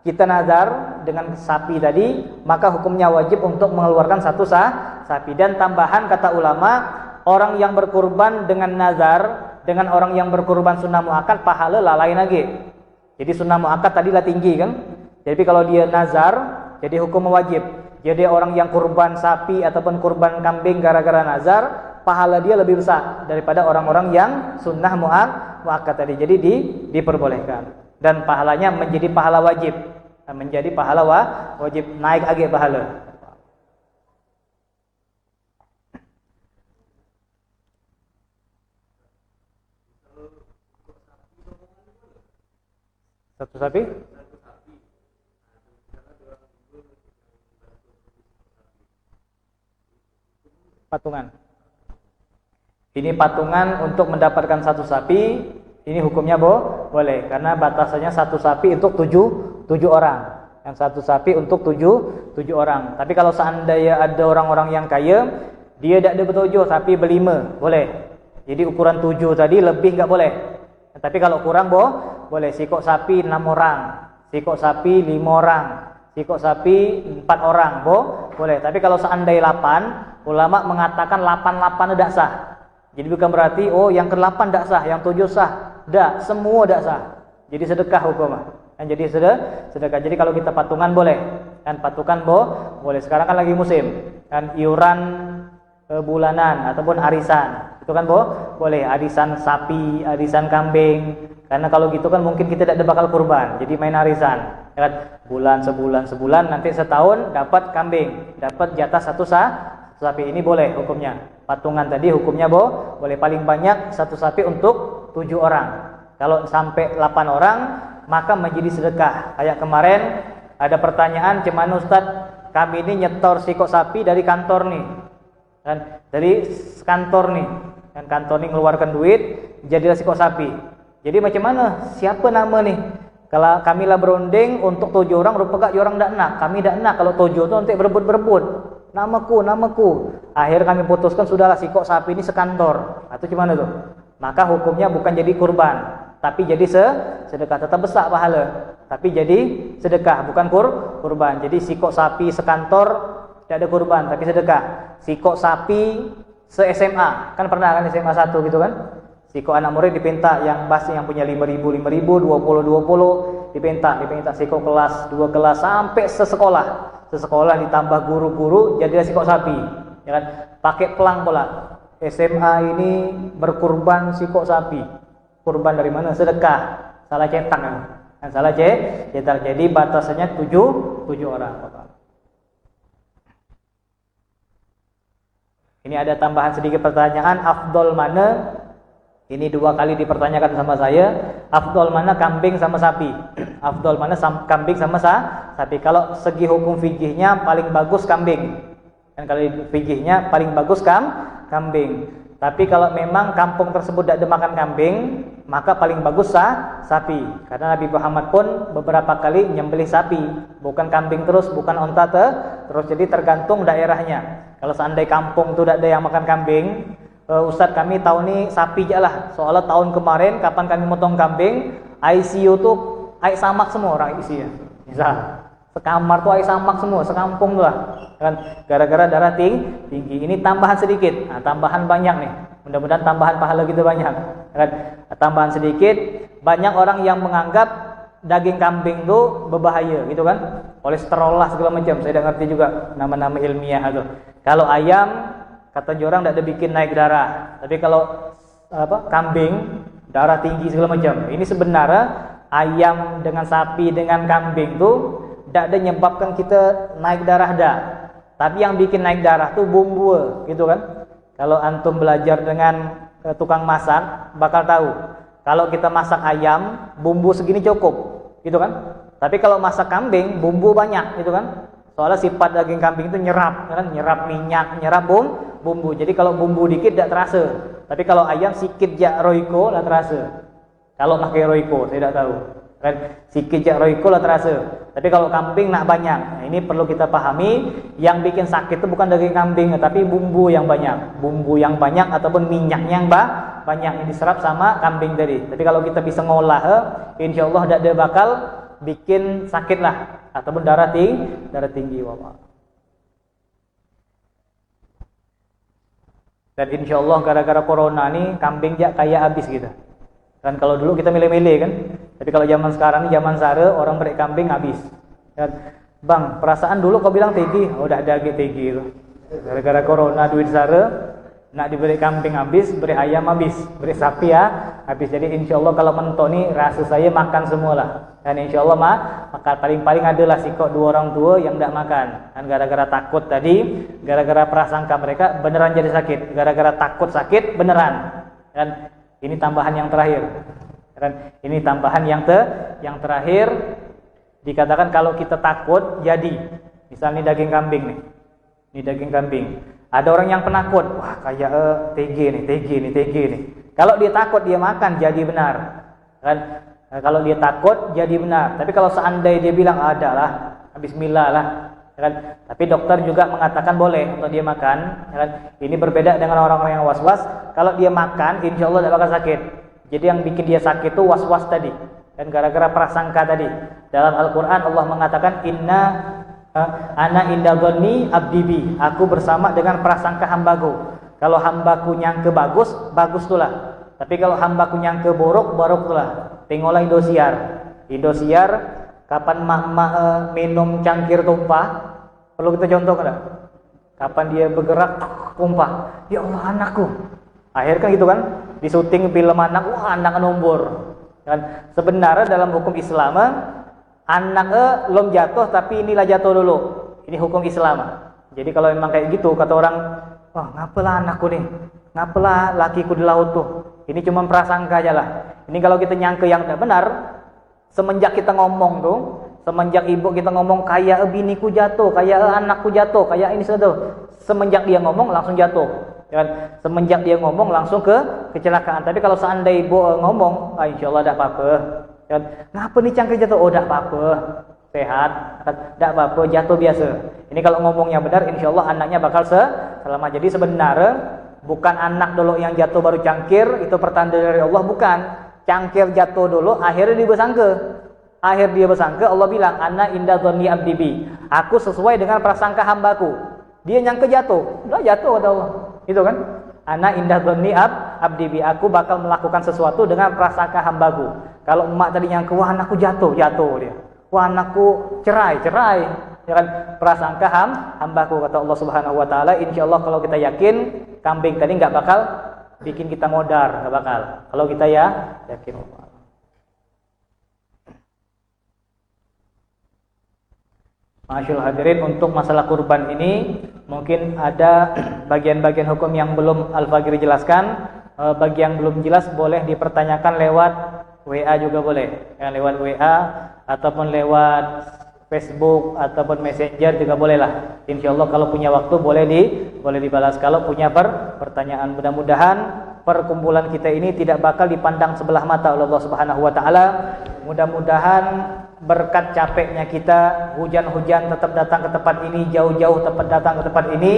kita nazar dengan sapi tadi, maka hukumnya wajib untuk mengeluarkan satu sapi. Dan tambahan kata ulama, orang yang berkurban dengan nazar dengan orang yang berkurban sunnah muakkad pahala lain lagi. Jadi sunnah muakkad tadi lah tinggi kan. Jadi kalau dia nazar jadi hukum wajib. Jadi orang yang kurban sapi ataupun kurban kambing gara-gara nazar, pahala dia lebih besar daripada orang-orang yang sunnah muakkad tadi. Jadi diperbolehkan dan pahalanya menjadi pahala wajib. Menjadi pahala wajib, naik agak pahala. Satu sapi? Patungan. Ini patungan untuk mendapatkan satu sapi, ini hukumnya boleh karena batasannya satu sapi untuk tujuh orang. Yang satu sapi untuk tujuh orang. Tapi kalau seandainya ada orang-orang yang kaya, dia tidak ada bertujuh tapi berlima, boleh. Jadi ukuran 7 tadi lebih nggak boleh. Tapi kalau kurang boleh. Sikok sapi 6 orang, sikok sapi 5 orang, sikok sapi 4 orang, boleh. Tapi kalau seandainya 8, ulama mengatakan 8 tidak sah. Jadi bukan berarti yang ke-8 tidak sah, yang 7 sah. Tidak, semua tidak sah. Jadi sedekah hukumnya. Dan jadi sedekah. Jadi kalau kita patungan boleh. Dan patungan boleh. Sekarang kan lagi musim. Dan iuran bulanan ataupun arisan. Itu kan boleh. Arisan sapi, arisan kambing. Karena kalau gitu kan mungkin kita tidak bakal kurban. Jadi main arisan. Ya kan? Sebulan, nanti setahun dapat kambing, dapat jatah satu sapi. Ini boleh hukumnya. Patungan tadi hukumnya boleh paling banyak satu sapi untuk 7 orang. Kalau sampai 8 orang maka menjadi sedekah. Kayak kemarin ada pertanyaan, "Cuman Ustaz, kami ini nyetor sikok sapi dari kantor nih." Kan dari kantor nih. Dan kantor nih mengeluarkan duit, jadilah sikok sapi. Jadi macam mana? Siapa nama nih? Kalau kami lah berunding untuk 7 orang, rupa gak orang tidak nak. Kami tidak nak kalau 7 itu nanti berebut. Namaku. Akhir kami putuskan sudahlah sikok sapi ini sekantor. Atau gimana tuh? Maka hukumnya bukan jadi kurban, tapi jadi sedekah. Tetap besar pahala, tapi jadi sedekah, bukan kurban. Jadi sikok sapi sekantor tidak ada kurban, tapi sedekah. Sikok sapi se-SMA, kan pernah kan SMA 1 gitu kan? Sikok anak murid dipinta yang pasti yang punya 5.000, 20 dipinta sikok kelas 2 kelas sampai sesekolah ditambah guru-guru jadilah sikok sapi, ya kan? Pakai pelang pula. SMA ini berkurban sikok sapi. Kurban dari mana? Sedekah. Salah cetak kan? Salah cetak. Jadi batasannya 7 orang. Ini ada tambahan sedikit pertanyaan, afdol mana? Ini 2 kali dipertanyakan sama saya. Afdol mana kambing sama sapi? Afdol mana kambing sama sapi? Kalau segi hukum fikihnya paling bagus kambing. Dan kalau fikihnya paling bagus kambing. Tapi kalau memang kampung tersebut tidak ada makan kambing, maka paling bagus sapi. Karena Nabi Muhammad pun beberapa kali nyembelih sapi, bukan kambing terus, bukan onta terus. Jadi tergantung daerahnya. Kalau seandainya kampung itu tidak ada yang makan kambing, Ustadz kami tahun ini sapi aja lah. Soalnya tahun kemarin kapan kami motong kambing, ICU tuh air samak semua orang ICU. Misal sekamar tuh air samak semua, sekampung tuh lah. Kan gara-gara darah tinggi. Ini tambahan sedikit. Nah, tambahan banyak nih. Mudah-mudahan tambahan pahala kita banyak. Kan tambahan sedikit, banyak orang yang menganggap daging kambing tuh berbahaya gitu kan. Kolesterol lah segala macam. Saya tidak ngerti juga nama-nama ilmiah itu. Kalau ayam kata orang tidak ada bikin naik darah, tapi kalau kambing darah tinggi segala macam. Ini sebenarnya ayam dengan sapi dengan kambing tuh tidak ada menyebabkan kita naik darah dah. Tapi yang bikin naik darah tuh bumbu, gitu kan? Kalau antum belajar dengan tukang masak bakal tahu. Kalau kita masak ayam, bumbu segini cukup, gitu kan? Tapi kalau masak kambing, bumbu banyak, gitu kan? Soalnya sifat daging kambing itu nyerap, kan? Nyerap minyak, nyerap bumbu. Jadi kalau bumbu dikit tidak terasa. Tapi kalau ayam sikit jak roiko lah terasa. Kalau pakai roiko, saya tidak tahu. Kan sikit jak roiko lah terasa. Tapi kalau kambing nak banyak. Nah, ini perlu kita pahami. Yang bikin sakit itu bukan daging kambing, tapi bumbu yang banyak. Bumbu yang banyak ataupun minyaknya yang banyak yang diserap sama kambing tadi. Tapi kalau kita bisa ngolah, insya Allah tidak bakal bikin sakit lah ataupun darah tinggi. Wallah. Dan insya Allah gara-gara corona nih kambing kayak habis gitu. Kan kalau dulu kita milih-milih kan. Tapi kalau zaman sekarang nih zaman sare orang beri kambing habis. Dan, Bang, perasaan dulu kau bilang tegi, udah ada tegi itu. Gara-gara corona duit sare nak diberi kambing habis, beri ayam habis, beri sapi ya habis. Jadi insya Allah kalau mentok nih rasa saya makan semualah. Dan insya Allah maka paling-paling adalah sikok dua orang tua yang tidak makan. Dan gara-gara takut tadi, gara-gara prasangka mereka beneran jadi sakit. Gara-gara takut sakit beneran. Dan ini tambahan yang terakhir. Dan ini tambahan yang terakhir. Dikatakan kalau kita takut jadi, misalnya daging kambing nih, ini daging kambing. Ada orang yang penakut, wah kayak TG nih. Kalau dia takut dia makan jadi benar, kan? Kalau dia takut jadi benar. Tapi kalau seandainya dia bilang adalah, Bismillah lah, kan? Tapi dokter juga mengatakan boleh untuk dia makan, kan? Ini berbeda dengan orang-orang yang was-was. Kalau dia makan, insya Allah tidak bakal sakit. Jadi yang bikin dia sakit itu was-was tadi. Dan gara-gara prasangka tadi. Dalam Al-Quran Allah mengatakan ana inda dhanni abdi bi. Aku bersama dengan prasangka hambaku. Kalau hambaku nyangke bagus tulah. Tapi kalau hambaku nyangke buruk tulah. Tengoklah Indosiar kapan mak minum cangkir tumpah. Perlu kita contoh enggak? Kapan dia bergerak tumpah. Ya Allah anakku. Akhir kan gitu kan? Di syuting film anak, wah anak nombor. Dan sebenarnya dalam hukum Islam anak belum jatuh tapi inilah jatuh dulu. Ini hukum Islam. Jadi kalau memang kayak gitu kata orang, wah ngapalah anakku nih, ngapalah lakiku di laut tuh. Ini cuma prasangka aja lah. Ini kalau kita nyangka yang tidak benar, semenjak kita ngomong tuh, semenjak ibu kita ngomong kayak biniku jatuh, kayak anakku jatuh, kayak ini sudah. Semenjak dia ngomong langsung jatuh. Dan semenjak dia ngomong langsung ke kecelakaan. Tapi kalau seandainya ibu ngomong, insya Allah tidak apa-apa. Dan ngapa nih cangkir jatuh? Oh tidak apa-apa, sehat. Tidak apa-apa, jatuh biasa. Ini kalau ngomongnya benar, insya Allah anaknya bakal selamat. Jadi sebenarnya bukan anak dulu yang jatuh baru cangkir, itu pertanda dari Allah, bukan. Cangkir jatuh dulu, akhirnya dia bersangka. Akhir dia bersangka, Allah bilang, ana inda dhanni abdi bi. Aku sesuai dengan prasangka hambaku. Dia nyangka jatuh, udah jatuh kata Allah. Itu kan? Ana indah dhanni abdi bi. Aku bakal melakukan sesuatu dengan prasangka hambaku. Kalau emak tadi nyangka, wah anakku jatuh dia. Wah anakku cerai. Ya kan? Prasangka hambaku kata Allah Subhanahu wa taala. Insyaallah kalau kita yakin kambing tadi enggak bakal bikin kita modar, enggak bakal. Kalau kita yakin Allah. Masyaallah hadirin, untuk masalah kurban ini mungkin ada bagian-bagian hukum yang belum Al-Fagir jelaskan. Bagi yang belum jelas boleh dipertanyakan lewat WA juga boleh. Ya, lewat WA ataupun lewat Facebook ataupun Messenger juga boleh lah. Insyaallah kalau punya waktu boleh dibalas. Kalau punya pertanyaan, mudah-mudahan perkumpulan kita ini tidak bakal dipandang sebelah mata oleh Allah Subhanahu wa taala. Mudah-mudahan berkat capeknya kita, hujan-hujan tetap datang ke tempat ini, jauh-jauh tetap datang ke tempat ini.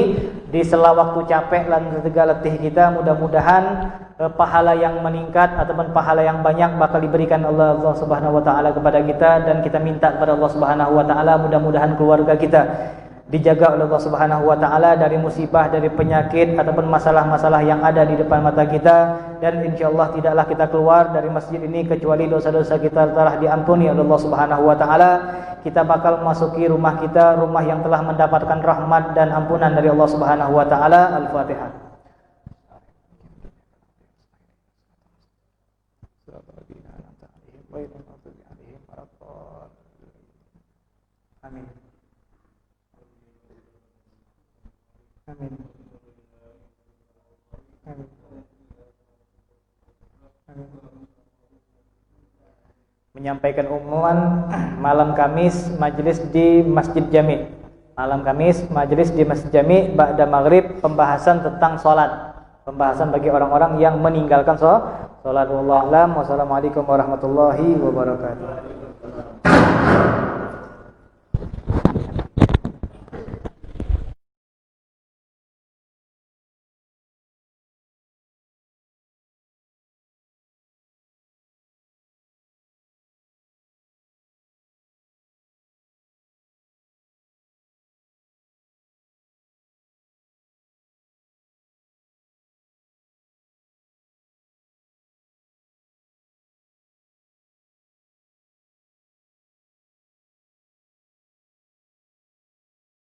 Di sela waktu capek dan letih letih kita, mudah-mudahan pahala yang meningkat ataupun pahala yang banyak bakal diberikan Allah Subhanahu wa taala kepada kita. Dan kita minta kepada Allah Subhanahu wa taala mudah-mudahan keluarga kita dijaga oleh Allah Subhanahu wa taala dari musibah, dari penyakit ataupun masalah-masalah yang ada di depan mata kita. Dan insyaallah tidaklah kita keluar dari masjid ini kecuali dosa-dosa kita telah diampuni oleh Allah Subhanahu wa taala. Kita bakal memasuki rumah kita, rumah yang telah mendapatkan rahmat dan ampunan dari Allah Subhanahu wa taala. Al-Fatihah. Amin. Amin. Amin. Amin. Menyampaikan umuman malam Kamis majelis di Masjid Jami. Malam Kamis majelis di Masjid Jami ba'da maghrib, pembahasan tentang salat. Pembahasan bagi orang-orang yang meninggalkan salat. Wallahu a'lam. Wassalamualaikum warahmatullahi wabarakatuh.